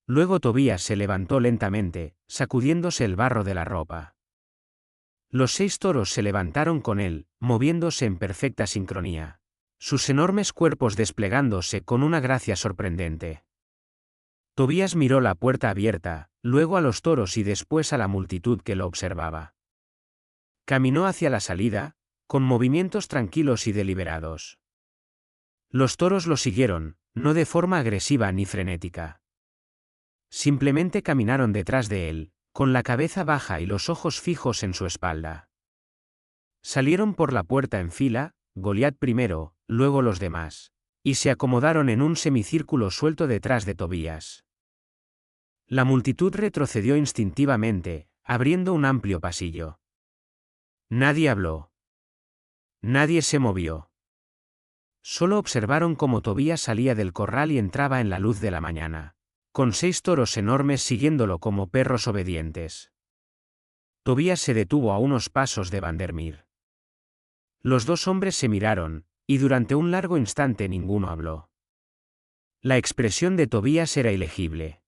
S1: Luego Tobías se levantó lentamente, sacudiéndose el barro de la ropa. Los 6 toros se levantaron con él, moviéndose en perfecta sincronía, sus enormes cuerpos desplegándose con una gracia sorprendente. Tobías miró la puerta abierta, luego a los toros y después a la multitud que lo observaba. Caminó hacia la salida, con movimientos tranquilos y deliberados. Los toros lo siguieron, no de forma agresiva ni frenética. Simplemente caminaron detrás de él, con la cabeza baja y los ojos fijos en su espalda. Salieron por la puerta en fila, Goliat primero, luego los demás, y se acomodaron en un semicírculo suelto detrás de Tobías. La multitud retrocedió instintivamente, abriendo un amplio pasillo. Nadie habló. Nadie se movió. Solo observaron cómo Tobías salía del corral y entraba en la luz de la mañana, con 6 toros enormes siguiéndolo como perros obedientes. Tobías se detuvo a unos pasos de Vandermeer. Los 2 hombres se miraron, y durante un largo instante ninguno habló. La expresión de Tobías era ilegible.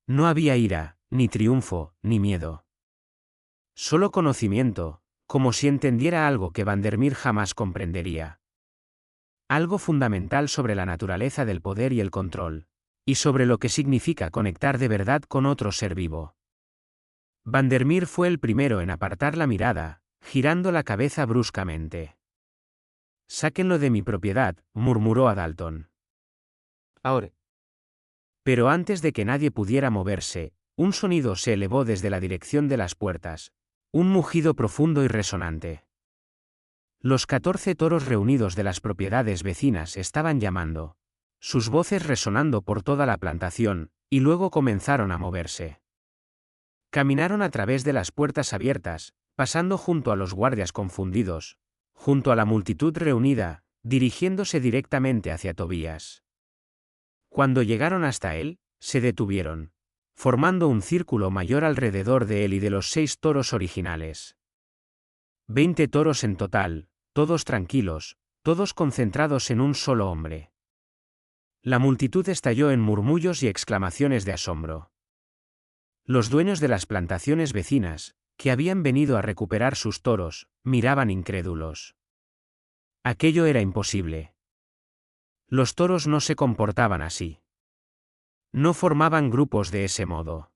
S1: No había ira, ni triunfo, ni miedo. Solo conocimiento, como si entendiera algo que Vandermeer jamás comprendería. Algo fundamental sobre la naturaleza del poder y el control, y sobre lo que significa conectar de verdad con otro ser vivo. Vandermeer fue el primero en apartar la mirada, girando la cabeza bruscamente. «Sáquenlo de mi propiedad», murmuró a Dalton. «Ahora». Pero antes de que nadie pudiera moverse, un sonido se elevó desde la dirección de las puertas, un mugido profundo y resonante. Los 14 toros reunidos de las propiedades vecinas estaban llamando, sus voces resonando por toda la plantación, y luego comenzaron a moverse. Caminaron a través de las puertas abiertas, pasando junto a los guardias confundidos, junto a la multitud reunida, dirigiéndose directamente hacia Tobías. Cuando llegaron hasta él, se detuvieron, formando un círculo mayor alrededor de él y de los 6 toros originales. 20 toros en total, todos tranquilos, todos concentrados en un solo hombre. La multitud estalló en murmullos y exclamaciones de asombro. Los dueños de las plantaciones vecinas, que habían venido a recuperar sus toros, miraban incrédulos. Aquello era imposible. Los toros no se comportaban así. No formaban grupos de ese modo.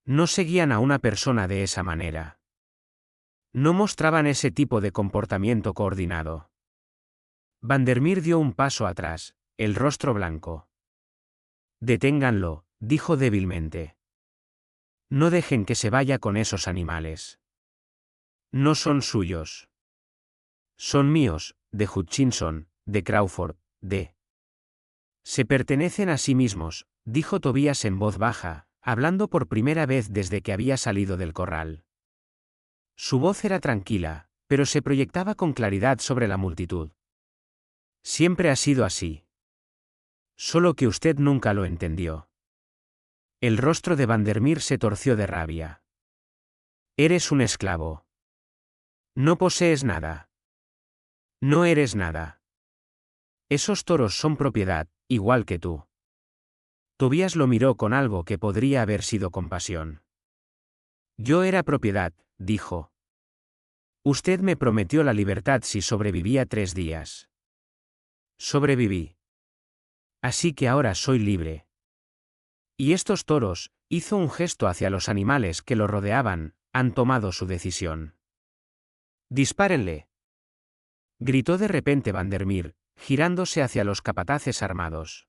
S1: No seguían a una persona de esa manera. No mostraban ese tipo de comportamiento coordinado. Vandermeer dio un paso atrás, el rostro blanco. «Deténganlo», dijo débilmente. «No dejen que se vaya con esos animales. No son suyos. Son míos, de Hutchinson, de Crawford, de... Se pertenecen a sí mismos», dijo Tobías en voz baja, hablando por primera vez desde que había salido del corral. Su voz era tranquila, pero se proyectaba con claridad sobre la multitud. «Siempre ha sido así. Solo que usted nunca lo entendió». El rostro de Vandermeer se torció de rabia. «Eres un esclavo. No posees nada. No eres nada. Esos toros son propiedad, igual que tú». Tobías lo miró con algo que podría haber sido compasión. «Yo era propiedad», dijo. «Usted me prometió la libertad si sobrevivía 3 días. Sobreviví. Así que ahora soy libre. Y estos toros», hizo un gesto hacia los animales que lo rodeaban, «han tomado su decisión. Dispárenle», gritó de repente Vandermeer, girándose hacia los capataces armados.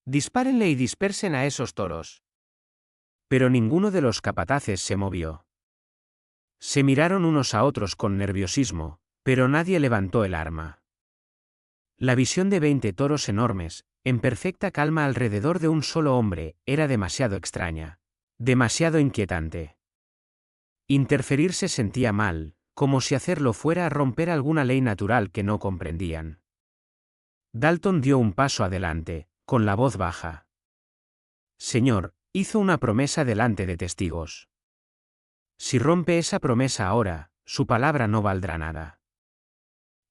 S1: «Dispárenle y dispersen a esos toros». Pero ninguno de los capataces se movió. Se miraron unos a otros con nerviosismo, pero nadie levantó el arma. La visión de 20 toros enormes, en perfecta calma alrededor de un solo hombre, era demasiado extraña. Demasiado inquietante. Interferir se sentía mal, como si hacerlo fuera a romper alguna ley natural que no comprendían. Dalton dio un paso adelante, con la voz baja. Señor, hizo una promesa delante de testigos. Si rompe esa promesa ahora, su palabra no valdrá nada.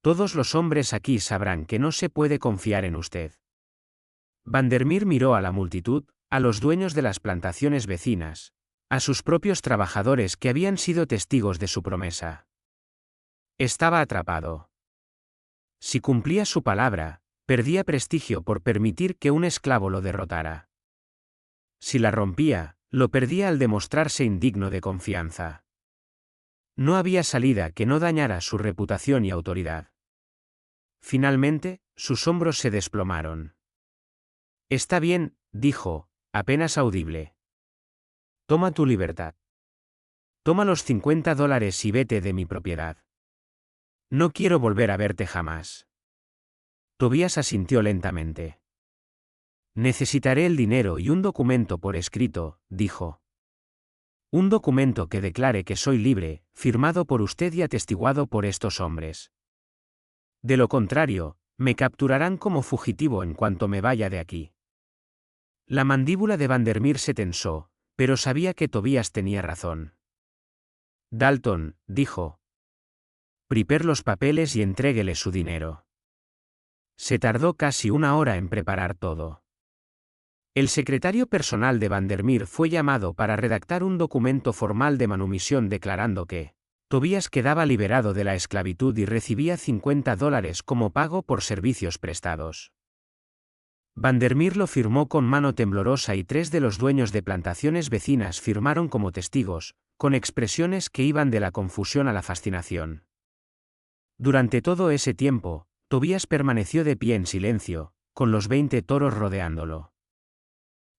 S1: Todos los hombres aquí sabrán que no se puede confiar en usted. Vandermeer miró a la multitud, a los dueños de las plantaciones vecinas, a sus propios trabajadores que habían sido testigos de su promesa. Estaba atrapado. Si cumplía su palabra, perdía prestigio por permitir que un esclavo lo derrotara. Si la rompía, lo perdía al demostrarse indigno de confianza. No había salida que no dañara su reputación y autoridad. Finalmente, sus hombros se desplomaron. Está bien, dijo, apenas audible. Toma tu libertad. Toma los $50 y vete de mi propiedad. No quiero volver a verte jamás. Tobías asintió lentamente. Necesitaré el dinero y un documento por escrito, dijo. Un documento que declare que soy libre, firmado por usted y atestiguado por estos hombres. De lo contrario, me capturarán como fugitivo en cuanto me vaya de aquí. La mandíbula de Vandermeer se tensó, pero sabía que Tobías tenía razón. Dalton, dijo. Prepare los papeles y entréguele su dinero. Se tardó casi una hora en preparar todo. El secretario personal de Vandermeer fue llamado para redactar un documento formal de manumisión declarando que Tobías quedaba liberado de la esclavitud y recibía $50 como pago por servicios prestados. Vandermeer lo firmó con mano temblorosa y 3 de los dueños de plantaciones vecinas firmaron como testigos, con expresiones que iban de la confusión a la fascinación. Durante todo ese tiempo, Tobías permaneció de pie en silencio, con los 20 toros rodeándolo.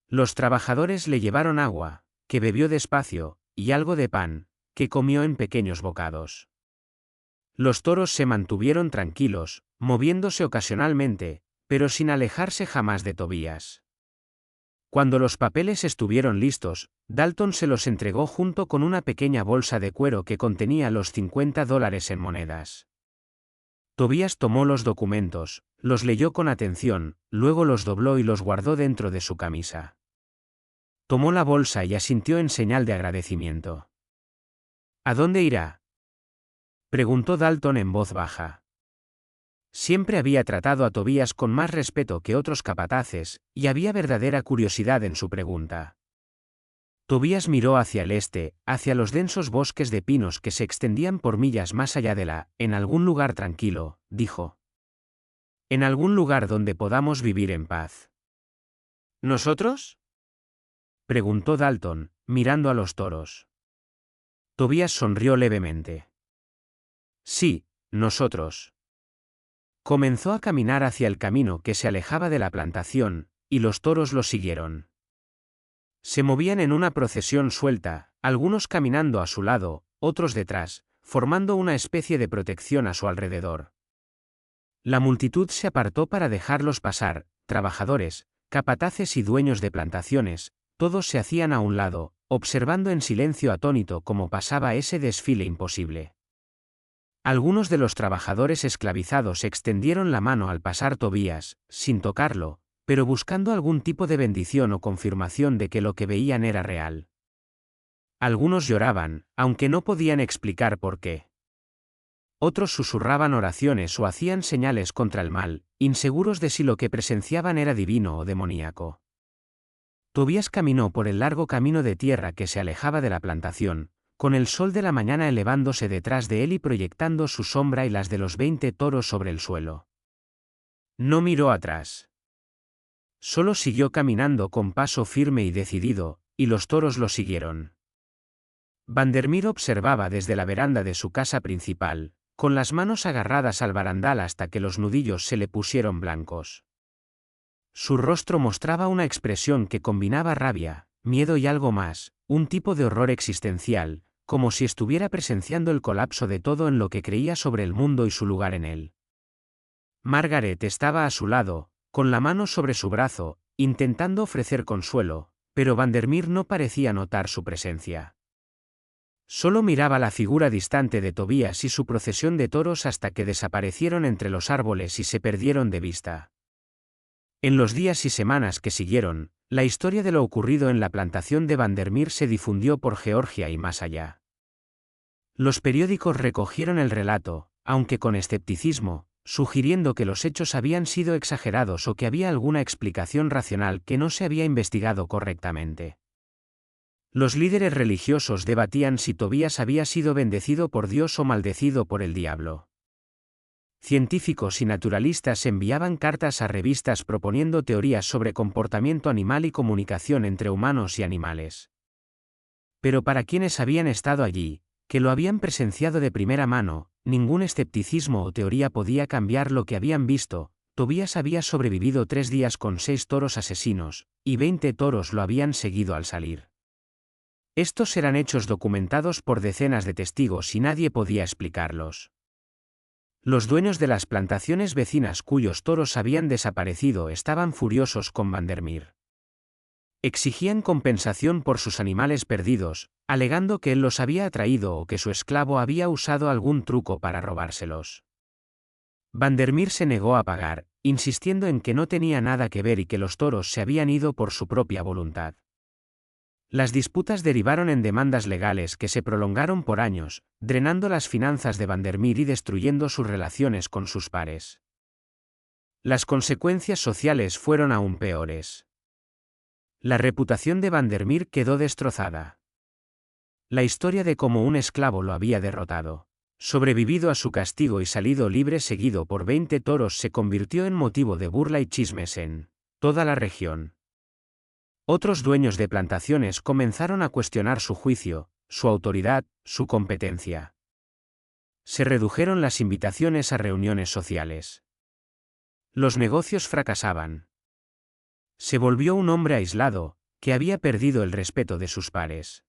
S1: Los trabajadores le llevaron agua, que bebió despacio, y algo de pan, que comió en pequeños bocados. Los toros se mantuvieron tranquilos, moviéndose ocasionalmente, pero sin alejarse jamás de Tobías. Cuando los papeles estuvieron listos, Dalton se los entregó junto con una pequeña bolsa de cuero que contenía los $50 en monedas. Tobías tomó los documentos, los leyó con atención, luego los dobló y los guardó dentro de su camisa. Tomó la bolsa y asintió en señal de agradecimiento. ¿A dónde irá?, preguntó Dalton en voz baja. Siempre había tratado a Tobías con más respeto que otros capataces, y había verdadera curiosidad en su pregunta. Tobías miró hacia el este, hacia los densos bosques de pinos que se extendían por millas más allá en algún lugar tranquilo, dijo. En algún lugar donde podamos vivir en paz. ¿Nosotros?, preguntó Dalton, mirando a los toros. Tobías sonrió levemente. Sí, nosotros. Comenzó a caminar hacia el camino que se alejaba de la plantación, y los toros lo siguieron. Se movían en una procesión suelta, algunos caminando a su lado, otros detrás, formando una especie de protección a su alrededor. La multitud se apartó para dejarlos pasar, trabajadores, capataces y dueños de plantaciones, todos se hacían a un lado, observando en silencio atónito cómo pasaba ese desfile imposible. Algunos de los trabajadores esclavizados extendieron la mano al pasar Tobías, sin tocarlo, pero buscando algún tipo de bendición o confirmación de que lo que veían era real. Algunos lloraban, aunque no podían explicar por qué. Otros susurraban oraciones o hacían señales contra el mal, inseguros de si lo que presenciaban era divino o demoníaco. Tobías caminó por el largo camino de tierra que se alejaba de la plantación, con el sol de la mañana elevándose detrás de él y proyectando su sombra y las de los 20 toros sobre el suelo. No miró atrás. Solo siguió caminando con paso firme y decidido, y los toros lo siguieron. Vandermeer observaba desde la veranda de su casa principal, con las manos agarradas al barandal hasta que los nudillos se le pusieron blancos. Su rostro mostraba una expresión que combinaba rabia, miedo y algo más, un tipo de horror existencial, como si estuviera presenciando el colapso de todo en lo que creía sobre el mundo y su lugar en él. Margaret estaba a su lado, con la mano sobre su brazo, intentando ofrecer consuelo, pero Vandermeer no parecía notar su presencia. Solo miraba la figura distante de Tobías y su procesión de toros hasta que desaparecieron entre los árboles y se perdieron de vista. En los días y semanas que siguieron, la historia de lo ocurrido en la plantación de Vandermeer se difundió por Georgia y más allá. Los periódicos recogieron el relato, aunque con escepticismo, sugiriendo que los hechos habían sido exagerados o que había alguna explicación racional que no se había investigado correctamente. Los líderes religiosos debatían si Tobías había sido bendecido por Dios o maldecido por el diablo. Científicos y naturalistas enviaban cartas a revistas proponiendo teorías sobre comportamiento animal y comunicación entre humanos y animales. Pero para quienes habían estado allí, que lo habían presenciado de primera mano, ningún escepticismo o teoría podía cambiar lo que habían visto. Tobías había sobrevivido 3 días con 6 toros asesinos, y 20 toros lo habían seguido al salir. Estos eran hechos documentados por decenas de testigos y nadie podía explicarlos. Los dueños de las plantaciones vecinas cuyos toros habían desaparecido estaban furiosos con Vandermeer. Exigían compensación por sus animales perdidos, alegando que él los había atraído o que su esclavo había usado algún truco para robárselos. Vandermeer se negó a pagar, insistiendo en que no tenía nada que ver y que los toros se habían ido por su propia voluntad. Las disputas derivaron en demandas legales que se prolongaron por años, drenando las finanzas de Vandermeer y destruyendo sus relaciones con sus pares. Las consecuencias sociales fueron aún peores. La reputación de Vandermeer quedó destrozada. La historia de cómo un esclavo lo había derrotado, sobrevivido a su castigo y salido libre seguido por 20 toros se convirtió en motivo de burla y chismes en toda la región. Otros dueños de plantaciones comenzaron a cuestionar su juicio, su autoridad, su competencia. Se redujeron las invitaciones a reuniones sociales. Los negocios fracasaban. Se volvió un hombre aislado, que había perdido el respeto de sus pares.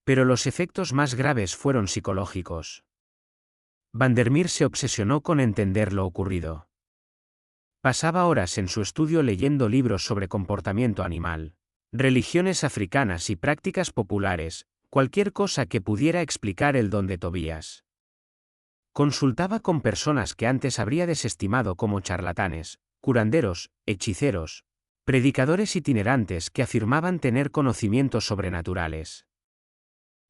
S1: Pero los efectos más graves fueron psicológicos. Vandermeer se obsesionó con entender lo ocurrido. Pasaba horas en su estudio leyendo libros sobre comportamiento animal, religiones africanas y prácticas populares, cualquier cosa que pudiera explicar el don de Tobías. Consultaba con personas que antes habría desestimado como charlatanes, curanderos, hechiceros, predicadores itinerantes que afirmaban tener conocimientos sobrenaturales.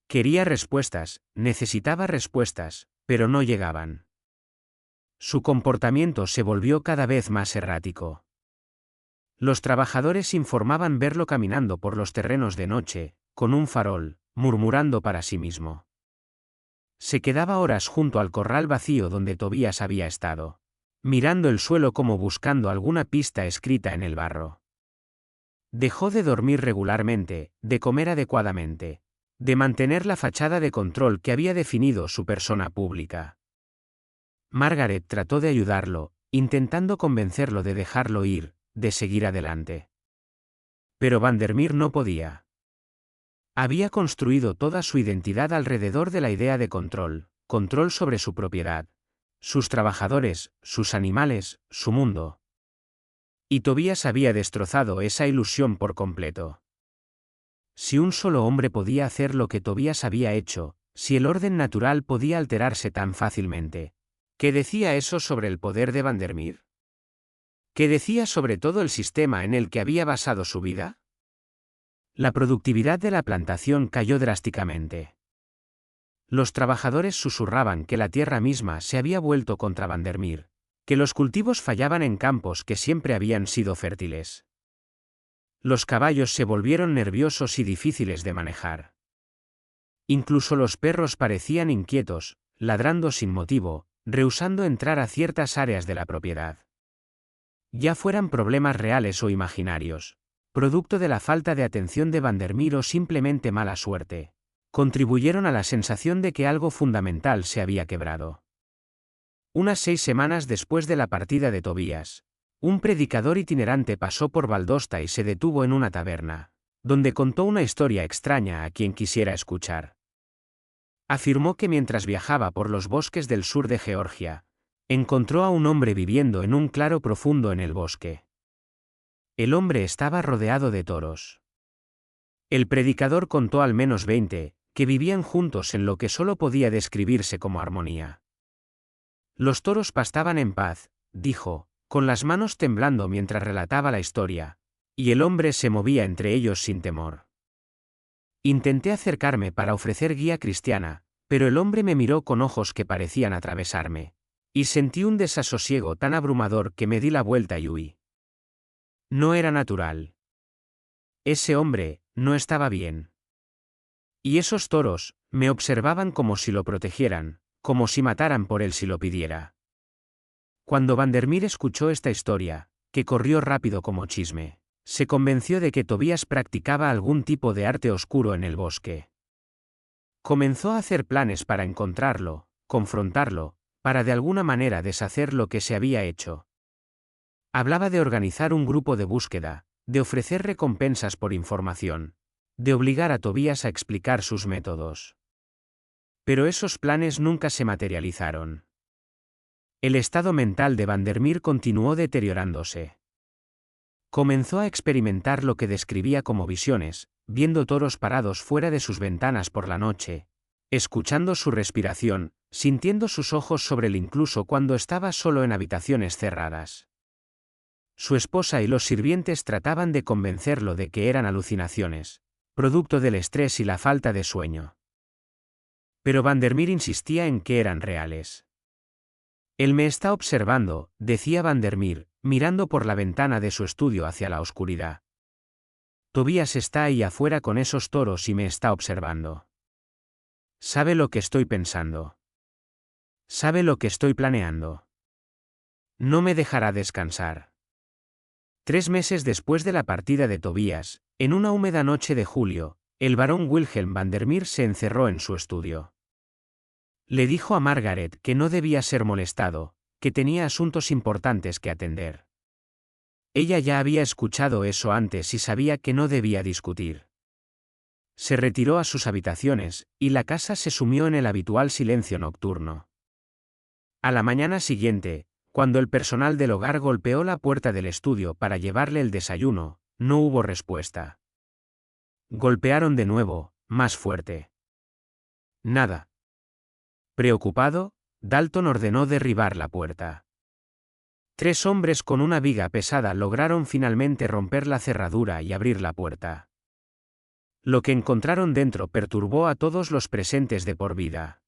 S1: Quería respuestas, necesitaba respuestas, pero no llegaban. Su comportamiento se volvió cada vez más errático. Los trabajadores informaban verlo caminando por los terrenos de noche, con un farol, murmurando para sí mismo. Se quedaba horas junto al corral vacío donde Tobías había estado, mirando el suelo como buscando alguna pista escrita en el barro. Dejó de dormir regularmente, de comer adecuadamente, de mantener la fachada de control que había definido su persona pública. Margaret trató de ayudarlo, intentando convencerlo de dejarlo ir, de seguir adelante. Pero Vandermeer no podía. Había construido toda su identidad alrededor de la idea de control, control sobre su propiedad, sus trabajadores, sus animales, su mundo. Y Tobías había destrozado esa ilusión por completo. Si un solo hombre podía hacer lo que Tobías había hecho, si el orden natural podía alterarse tan fácilmente, ¿qué decía eso sobre el poder de Vandermeer? ¿Qué decía sobre todo el sistema en el que había basado su vida? La productividad de la plantación cayó drásticamente. Los trabajadores susurraban que la tierra misma se había vuelto contra Vandermeer, que los cultivos fallaban en campos que siempre habían sido fértiles. Los caballos se volvieron nerviosos y difíciles de manejar. Incluso los perros parecían inquietos, ladrando sin motivo, rehusando entrar a ciertas áreas de la propiedad. Ya fueran problemas reales o imaginarios, producto de la falta de atención de Vandermeer o simplemente mala suerte, contribuyeron a la sensación de que algo fundamental se había quebrado. Unas 6 semanas después de la partida de Tobías, un predicador itinerante pasó por Valdosta y se detuvo en una taberna. donde contó una historia extraña a quien quisiera escuchar. Afirmó que mientras viajaba por los bosques del sur de Georgia, encontró a un hombre viviendo en un claro profundo en el bosque. El hombre estaba rodeado de toros. El predicador contó al menos 20, que vivían juntos en lo que solo podía describirse como armonía. Los toros pastaban en paz, dijo, con las manos temblando mientras relataba la historia, y el hombre se movía entre ellos sin temor. Intenté acercarme para ofrecer guía cristiana, pero el hombre me miró con ojos que parecían atravesarme, y sentí un desasosiego tan abrumador que me di la vuelta y huí. No era natural. Ese hombre no estaba bien. Y esos toros me observaban como si lo protegieran, como si mataran por él si lo pidiera. Cuando Vandermeer escuchó esta historia, que corrió rápido como chisme, se convenció de que Tobías practicaba algún tipo de arte oscuro en el bosque. Comenzó a hacer planes para encontrarlo, confrontarlo, para de alguna manera deshacer lo que se había hecho. Hablaba de organizar un grupo de búsqueda, de ofrecer recompensas por información, de obligar a Tobías a explicar sus métodos. Pero esos planes nunca se materializaron. El estado mental de Vandermeer continuó deteriorándose. Comenzó a experimentar lo que describía como visiones, viendo toros parados fuera de sus ventanas por la noche, escuchando su respiración, sintiendo sus ojos sobre él incluso cuando estaba solo en habitaciones cerradas. Su esposa y los sirvientes trataban de convencerlo de que eran alucinaciones, producto del estrés y la falta de sueño. Pero Vandermeer insistía en que eran reales. Él me está observando, decía Vandermeer, mirando por la ventana de su estudio hacia la oscuridad. Tobías está ahí afuera con esos toros y me está observando. Sabe lo que estoy pensando. Sabe lo que estoy planeando. No me dejará descansar. 3 meses después de la partida de Tobías, en una húmeda noche de julio, el barón Wilhelm Vandermeer se encerró en su estudio. Le dijo a Margaret que no debía ser molestado, que tenía asuntos importantes que atender. Ella ya había escuchado eso antes y sabía que no debía discutir. Se retiró a sus habitaciones, y la casa se sumió en el habitual silencio nocturno. A la mañana siguiente, cuando el personal del hogar golpeó la puerta del estudio para llevarle el desayuno, no hubo respuesta. Golpearon de nuevo, más fuerte. Nada. Preocupado, Dalton ordenó derribar la puerta. 3 hombres con una viga pesada lograron finalmente romper la cerradura y abrir la puerta. Lo que encontraron dentro perturbó a todos los presentes de por vida.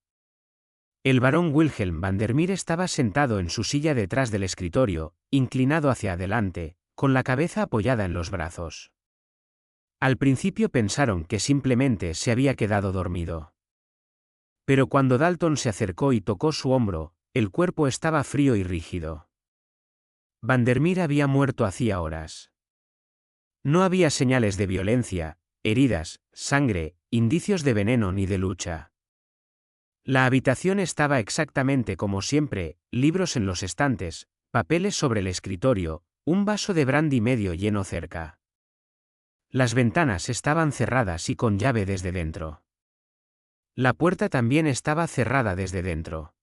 S1: El barón Wilhelm Vandermeer estaba sentado en su silla detrás del escritorio, inclinado hacia adelante, con la cabeza apoyada en los brazos. Al principio pensaron que simplemente se había quedado dormido. Pero cuando Dalton se acercó y tocó su hombro, el cuerpo estaba frío y rígido. Vandermeer había muerto hacía horas. No había señales de violencia, heridas, sangre, indicios de veneno ni de lucha. La habitación estaba exactamente como siempre, libros en los estantes, papeles sobre el escritorio, un vaso de brandy medio lleno cerca. Las ventanas estaban cerradas y con llave desde dentro. La puerta también estaba cerrada desde dentro.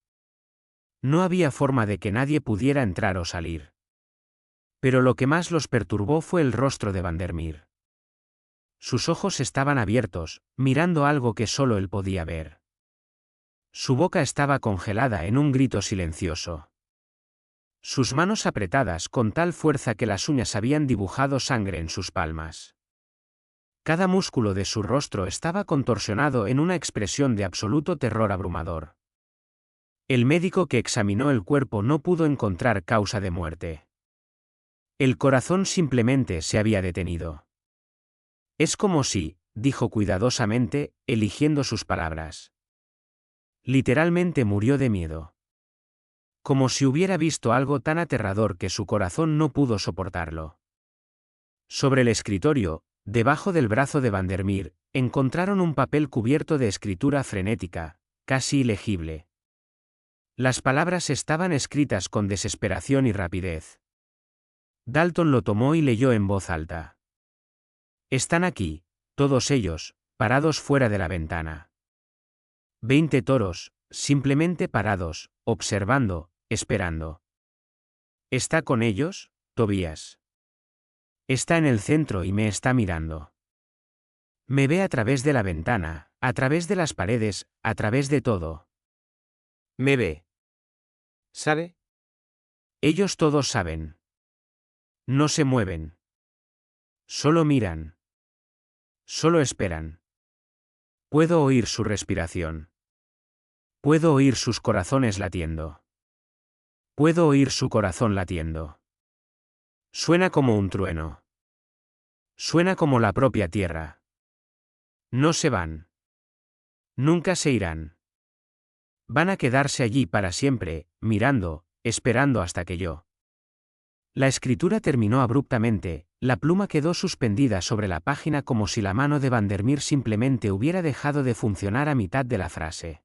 S1: No había forma de que nadie pudiera entrar o salir. Pero lo que más los perturbó fue el rostro de Vandermeer. Sus ojos estaban abiertos, mirando algo que solo él podía ver. Su boca estaba congelada en un grito silencioso. Sus manos apretadas con tal fuerza que las uñas habían dibujado sangre en sus palmas. Cada músculo de su rostro estaba contorsionado en una expresión de absoluto terror abrumador. El médico que examinó el cuerpo no pudo encontrar causa de muerte. El corazón simplemente se había detenido. Es como si, dijo cuidadosamente, eligiendo sus palabras. Literalmente murió de miedo. Como si hubiera visto algo tan aterrador que su corazón no pudo soportarlo. Sobre el escritorio, debajo del brazo de Vandermeer, encontraron un papel cubierto de escritura frenética, casi ilegible. Las palabras estaban escritas con desesperación y rapidez. Dalton lo tomó y leyó en voz alta. Están aquí, Todos ellos, parados fuera de la ventana. 20 toros, simplemente parados, observando, esperando. ¿Está con ellos, Tobías? Está en el centro y me está mirando. Me ve a través de la ventana, a través de las paredes, a través de todo.
S2: Me ve. ¿Sabe?
S1: Ellos todos saben. No se mueven. Solo miran. Solo esperan. Puedo oír su respiración. Puedo oír sus corazones latiendo. Puedo oír su corazón latiendo. Suena como un trueno. Suena como la propia tierra. No se van. Nunca se irán. Van a quedarse allí para siempre, mirando, esperando hasta que yo. La escritura terminó abruptamente, la pluma quedó suspendida sobre la página como si la mano de Vandermeer simplemente hubiera dejado de funcionar a mitad de la frase.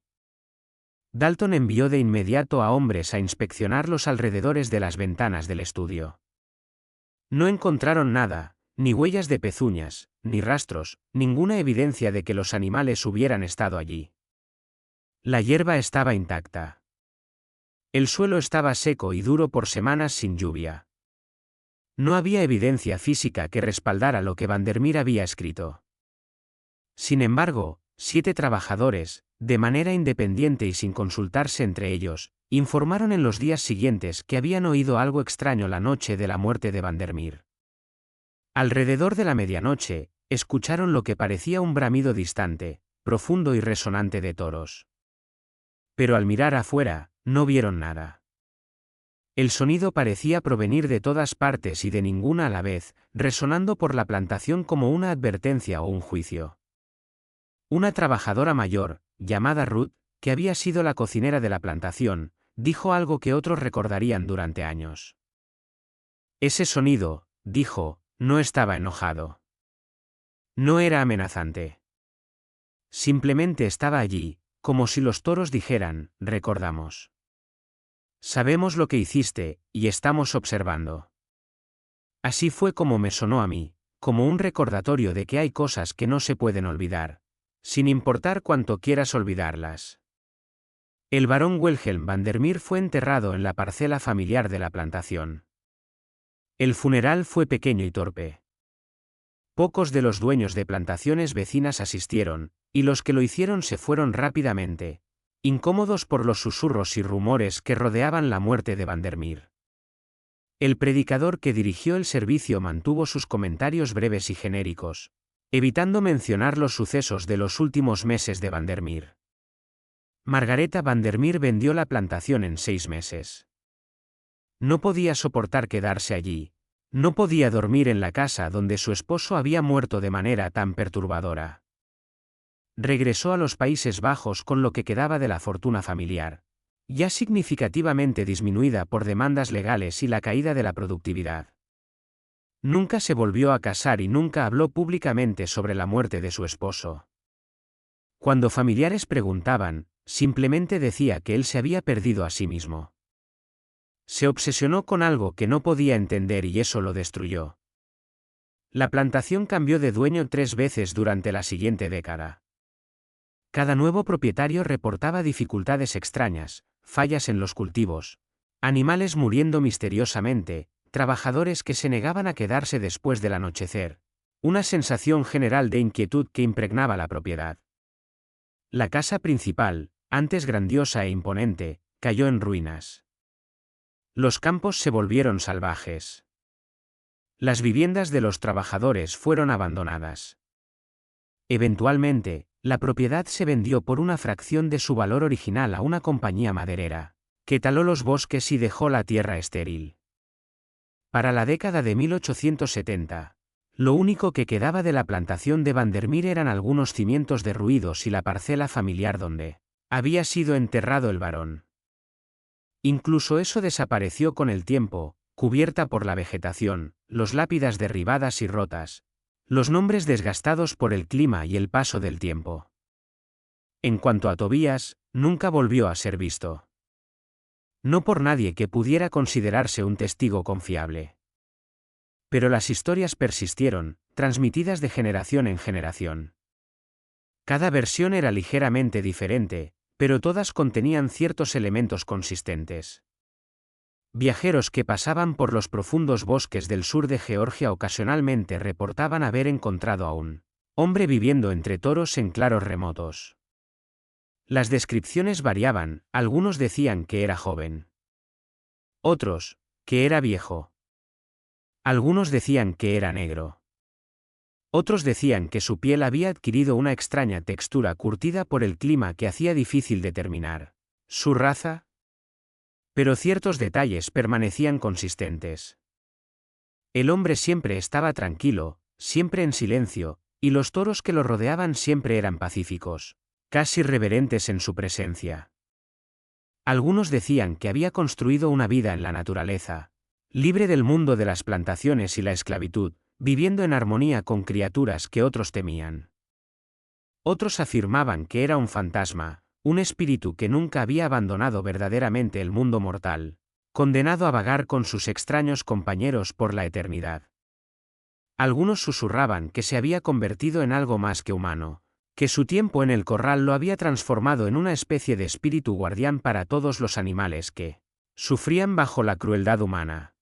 S1: Dalton envió de inmediato a hombres a inspeccionar los alrededores de las ventanas del estudio. No encontraron nada, ni huellas de pezuñas, ni rastros, ninguna evidencia de que los animales hubieran estado allí. La hierba estaba intacta. El suelo estaba seco y duro por semanas sin lluvia. No había evidencia física que respaldara lo que Vandermeer había escrito. Sin embargo, 7 trabajadores, de manera independiente y sin consultarse entre ellos, informaron en los días siguientes que habían oído algo extraño la noche de la muerte de Vandermeer. Alrededor de la medianoche, escucharon lo que parecía un bramido distante, profundo y resonante de toros. Pero al mirar afuera, no vieron nada. El sonido parecía provenir de todas partes y de ninguna a la vez, resonando por la plantación como una advertencia o un juicio. Una trabajadora mayor, llamada Ruth, que había sido la cocinera de la plantación, dijo algo que otros recordarían durante años. Ese sonido, dijo, no estaba enojado. No era amenazante. Simplemente estaba allí, como si los toros dijeran, recordamos. Sabemos lo que hiciste, y estamos observando. Así fue como me sonó a mí, como un recordatorio de que hay cosas que no se pueden olvidar, sin importar cuánto quieras olvidarlas. El barón Wilhelm Vandermeer fue enterrado en la parcela familiar de la plantación. El funeral fue pequeño y torpe. Pocos de los dueños de plantaciones vecinas asistieron, y los que lo hicieron se fueron rápidamente, incómodos por los susurros y rumores que rodeaban la muerte de Vandermeer. El predicador que dirigió el servicio mantuvo sus comentarios breves y genéricos, evitando mencionar los sucesos de los últimos meses de Vandermeer. Margareta Vandermeer vendió la plantación en 6 meses. No podía soportar quedarse allí, no podía dormir en la casa donde su esposo había muerto de manera tan perturbadora. Regresó a los Países Bajos con lo que quedaba de la fortuna familiar, ya significativamente disminuida por demandas legales y la caída de la productividad. Nunca se volvió a casar y nunca habló públicamente sobre la muerte de su esposo. Cuando familiares preguntaban, simplemente decía que él se había perdido a sí mismo. Se obsesionó con algo que no podía entender y eso lo destruyó. La plantación cambió de dueño 3 veces durante la siguiente década. Cada nuevo propietario reportaba dificultades extrañas, fallas en los cultivos, animales muriendo misteriosamente, trabajadores que se negaban a quedarse después del anochecer, una sensación general de inquietud que impregnaba la propiedad. La casa principal, antes grandiosa e imponente, cayó en ruinas. Los campos se volvieron salvajes. Las viviendas de los trabajadores fueron abandonadas. Eventualmente, la propiedad se vendió por una fracción de su valor original a una compañía maderera, que taló los bosques y dejó la tierra estéril. Para la década de 1870, lo único que quedaba de la plantación de Vandermeer eran algunos cimientos derruidos y la parcela familiar donde había sido enterrado el varón. Incluso eso desapareció con el tiempo, cubierta por la vegetación, los lápidas derribadas y rotas, los nombres desgastados por el clima y el paso del tiempo. En cuanto a Tobías, nunca volvió a ser visto. No por nadie que pudiera considerarse un testigo confiable. Pero las historias persistieron, transmitidas de generación en generación. Cada versión era ligeramente diferente, pero todas contenían ciertos elementos consistentes. Viajeros que pasaban por los profundos bosques del sur de Georgia ocasionalmente reportaban haber encontrado a un hombre viviendo entre toros en claros remotos. Las descripciones variaban, algunos decían que era joven. Otros, que era viejo. Algunos decían que era negro. Otros decían que su piel había adquirido una extraña textura curtida por el clima que hacía difícil determinar su raza. Pero ciertos detalles permanecían consistentes. El hombre siempre estaba tranquilo, siempre en silencio, y los toros que lo rodeaban siempre eran pacíficos, casi reverentes en su presencia. Algunos decían que había construido una vida en la naturaleza, libre del mundo de las plantaciones y la esclavitud, viviendo en armonía con criaturas que otros temían. Otros afirmaban que era un fantasma, un espíritu que nunca había abandonado verdaderamente el mundo mortal, condenado a vagar con sus extraños compañeros por la eternidad. Algunos susurraban que se había convertido en algo más que humano, que su tiempo en el corral lo había transformado en una especie de espíritu guardián para todos los animales que sufrían bajo la crueldad humana.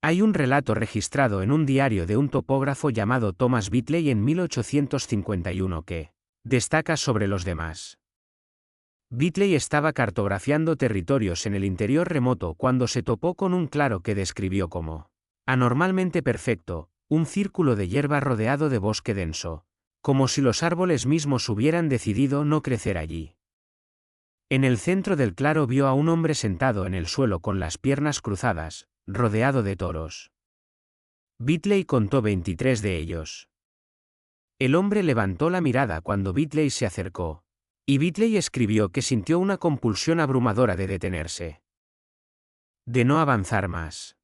S1: Hay un relato registrado en un diario de un topógrafo llamado Thomas Bitley en 1851 que destaca sobre los demás. Bitley estaba cartografiando territorios en el interior remoto cuando se topó con un claro que describió como anormalmente perfecto, un círculo de hierba rodeado de bosque denso, como si los árboles mismos hubieran decidido no crecer allí. En el centro del claro vio a un hombre sentado en el suelo con las piernas cruzadas, rodeado de toros. Bitley contó 23 de ellos. El hombre levantó la mirada cuando Bitley se acercó, y Bitley escribió que sintió una compulsión abrumadora de detenerse, de no avanzar más.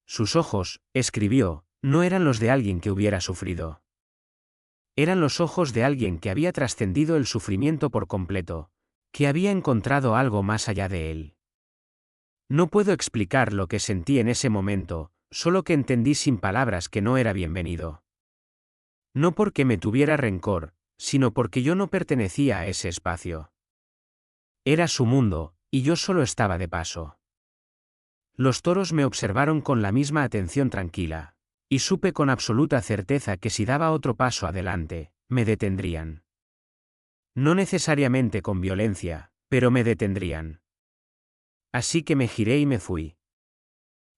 S1: Sus ojos, escribió, no eran los de alguien que hubiera sufrido. Eran los ojos de alguien que había trascendido el sufrimiento por completo, que había encontrado algo más allá de él. No puedo explicar lo que sentí en ese momento, solo que entendí sin palabras que no era bienvenido. No porque me tuviera rencor, sino porque yo no pertenecía a ese espacio. Era su mundo, y yo solo estaba de paso. Los toros me observaron con la misma atención tranquila, y supe con absoluta certeza que si daba otro paso adelante, me detendrían. No necesariamente con violencia, pero me detendrían. Así que me giré y me fui.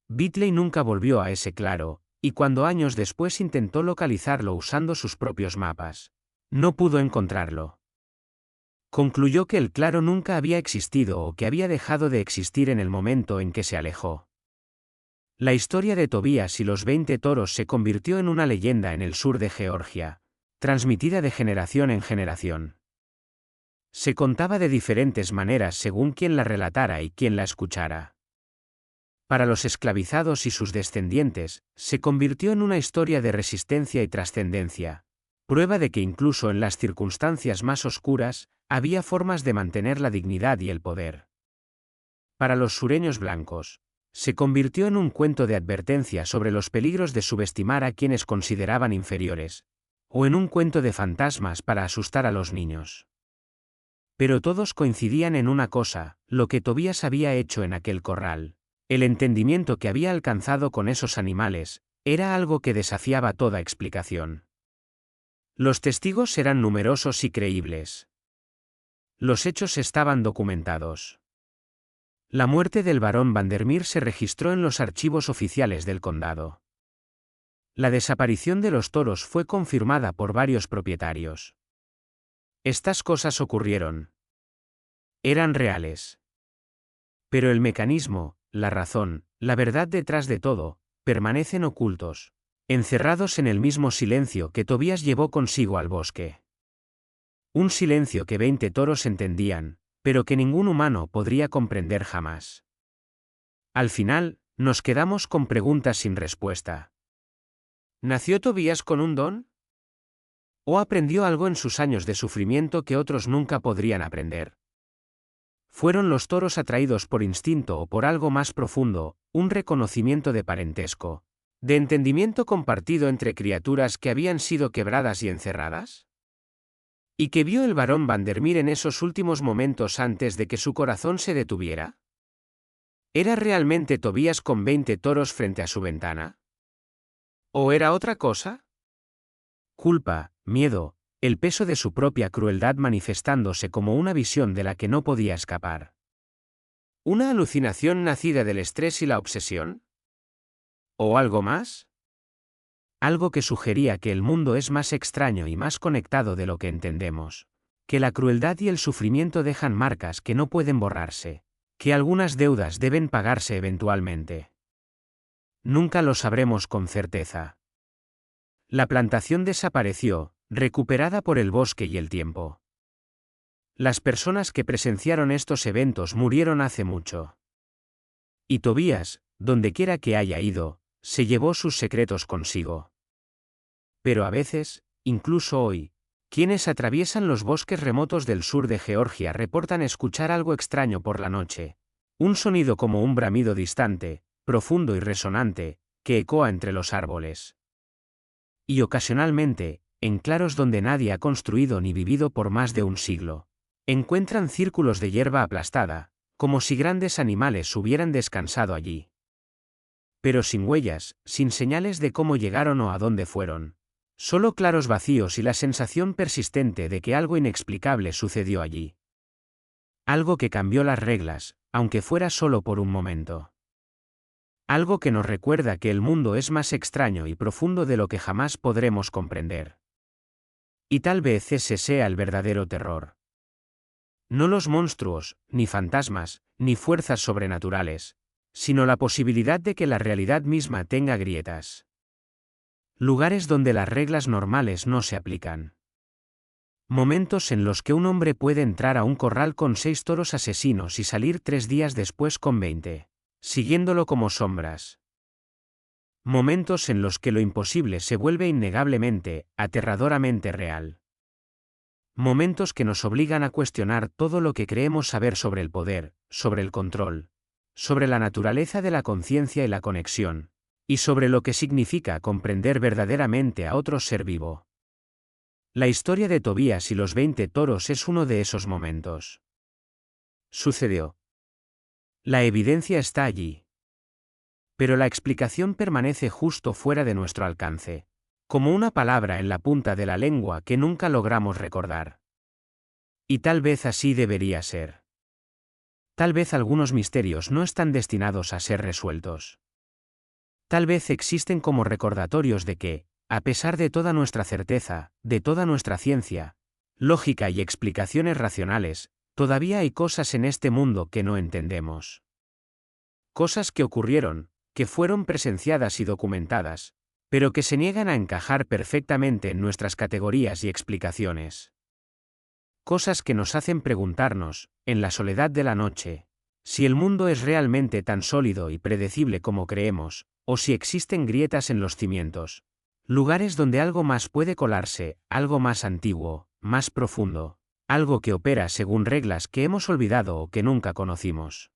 S1: Bitley nunca volvió a ese claro, y cuando años después intentó localizarlo usando sus propios mapas, no pudo encontrarlo. Concluyó que el claro nunca había existido o que había dejado de existir en el momento en que se alejó. La historia de Tobías y los 20 toros se convirtió en una leyenda en el sur de Georgia, transmitida de generación en generación. Se contaba de diferentes maneras según quien la relatara y quien la escuchara. Para los esclavizados y sus descendientes, se convirtió en una historia de resistencia y trascendencia, prueba de que incluso en las circunstancias más oscuras, había formas de mantener la dignidad y el poder. Para los sureños blancos, se convirtió en un cuento de advertencia sobre los peligros de subestimar a quienes consideraban inferiores, o en un cuento de fantasmas para asustar a los niños. Pero todos coincidían en una cosa, lo que Tobías había hecho en aquel corral. El entendimiento que había alcanzado con esos animales, era algo que desafiaba toda explicación. Los testigos eran numerosos y creíbles. Los hechos estaban documentados. La muerte del barón Vandermeer se registró en los archivos oficiales del condado. La desaparición de los toros fue confirmada por varios propietarios. Estas cosas ocurrieron. Eran reales. Pero el mecanismo, la razón, la verdad detrás de todo, permanecen ocultos, encerrados en el mismo silencio que Tobías llevó consigo al bosque. Un silencio que 20 toros entendían, pero que ningún humano podría comprender jamás. Al final, nos quedamos con preguntas sin respuesta. ¿Nació Tobías con un don? ¿O aprendió algo en sus años de sufrimiento que otros nunca podrían aprender? ¿Fueron los toros atraídos por instinto o por algo más profundo, un reconocimiento de parentesco, ¿De entendimiento compartido entre criaturas que habían sido quebradas y encerradas? ¿Y que vio el barón Vandermeer en esos últimos momentos antes de que su corazón se detuviera? ¿Era realmente Tobías con 20 toros frente a su ventana? ¿O era otra cosa? Culpa, miedo, el peso de su propia crueldad manifestándose como una visión de la que no podía escapar. ¿Una alucinación nacida del estrés y la obsesión? ¿O algo más? Algo que sugería que el mundo es más extraño y más conectado de lo que entendemos, que la crueldad y el sufrimiento dejan marcas que no pueden borrarse, que algunas deudas deben pagarse eventualmente. Nunca lo sabremos con certeza. La plantación desapareció, recuperada por el bosque y el tiempo. Las personas que presenciaron estos eventos murieron hace mucho. Y Tobías, dondequiera que haya ido, se llevó sus secretos consigo. Pero a veces, incluso hoy, quienes atraviesan los bosques remotos del sur de Georgia reportan escuchar algo extraño por la noche, un sonido como un bramido distante, profundo y resonante, que ecoa entre los árboles. Y ocasionalmente, en claros donde nadie ha construido ni vivido por más de un siglo, encuentran círculos de hierba aplastada, como si grandes animales hubieran descansado allí. Pero sin huellas, sin señales de cómo llegaron o a dónde fueron. Solo claros vacíos y la sensación persistente de que algo inexplicable sucedió allí. Algo que cambió las reglas, aunque fuera solo por un momento. Algo que nos recuerda que el mundo es más extraño y profundo de lo que jamás podremos comprender. Y tal vez ese sea el verdadero terror. No los monstruos, ni fantasmas, ni fuerzas sobrenaturales, sino la posibilidad de que la realidad misma tenga grietas. Lugares donde las reglas normales no se aplican. Momentos en los que un hombre puede entrar a un corral con 6 toros asesinos y salir 3 días después con 20, siguiéndolo como sombras. Momentos en los que lo imposible se vuelve innegablemente, aterradoramente real. Momentos que nos obligan a cuestionar todo lo que creemos saber sobre el poder, sobre el control, sobre la naturaleza de la conciencia y la conexión, y sobre lo que significa comprender verdaderamente a otro ser vivo. La historia de Tobías y los 20 toros es uno de esos momentos. Sucedió. La evidencia está allí. Pero la explicación permanece justo fuera de nuestro alcance, como una palabra en la punta de la lengua que nunca logramos recordar. Y tal vez así debería ser. Tal vez algunos misterios no están destinados a ser resueltos. Tal vez existen como recordatorios de que, a pesar de toda nuestra certeza, de toda nuestra ciencia, lógica y explicaciones racionales, todavía hay cosas en este mundo que no entendemos. Cosas que ocurrieron, que fueron presenciadas y documentadas, pero que se niegan a encajar perfectamente en nuestras categorías y explicaciones. Cosas que nos hacen preguntarnos, en la soledad de la noche, si el mundo es realmente tan sólido y predecible como creemos, o si existen grietas en los cimientos, lugares donde algo más puede colarse, algo más antiguo, más profundo, algo que opera según reglas que hemos olvidado o que nunca conocimos.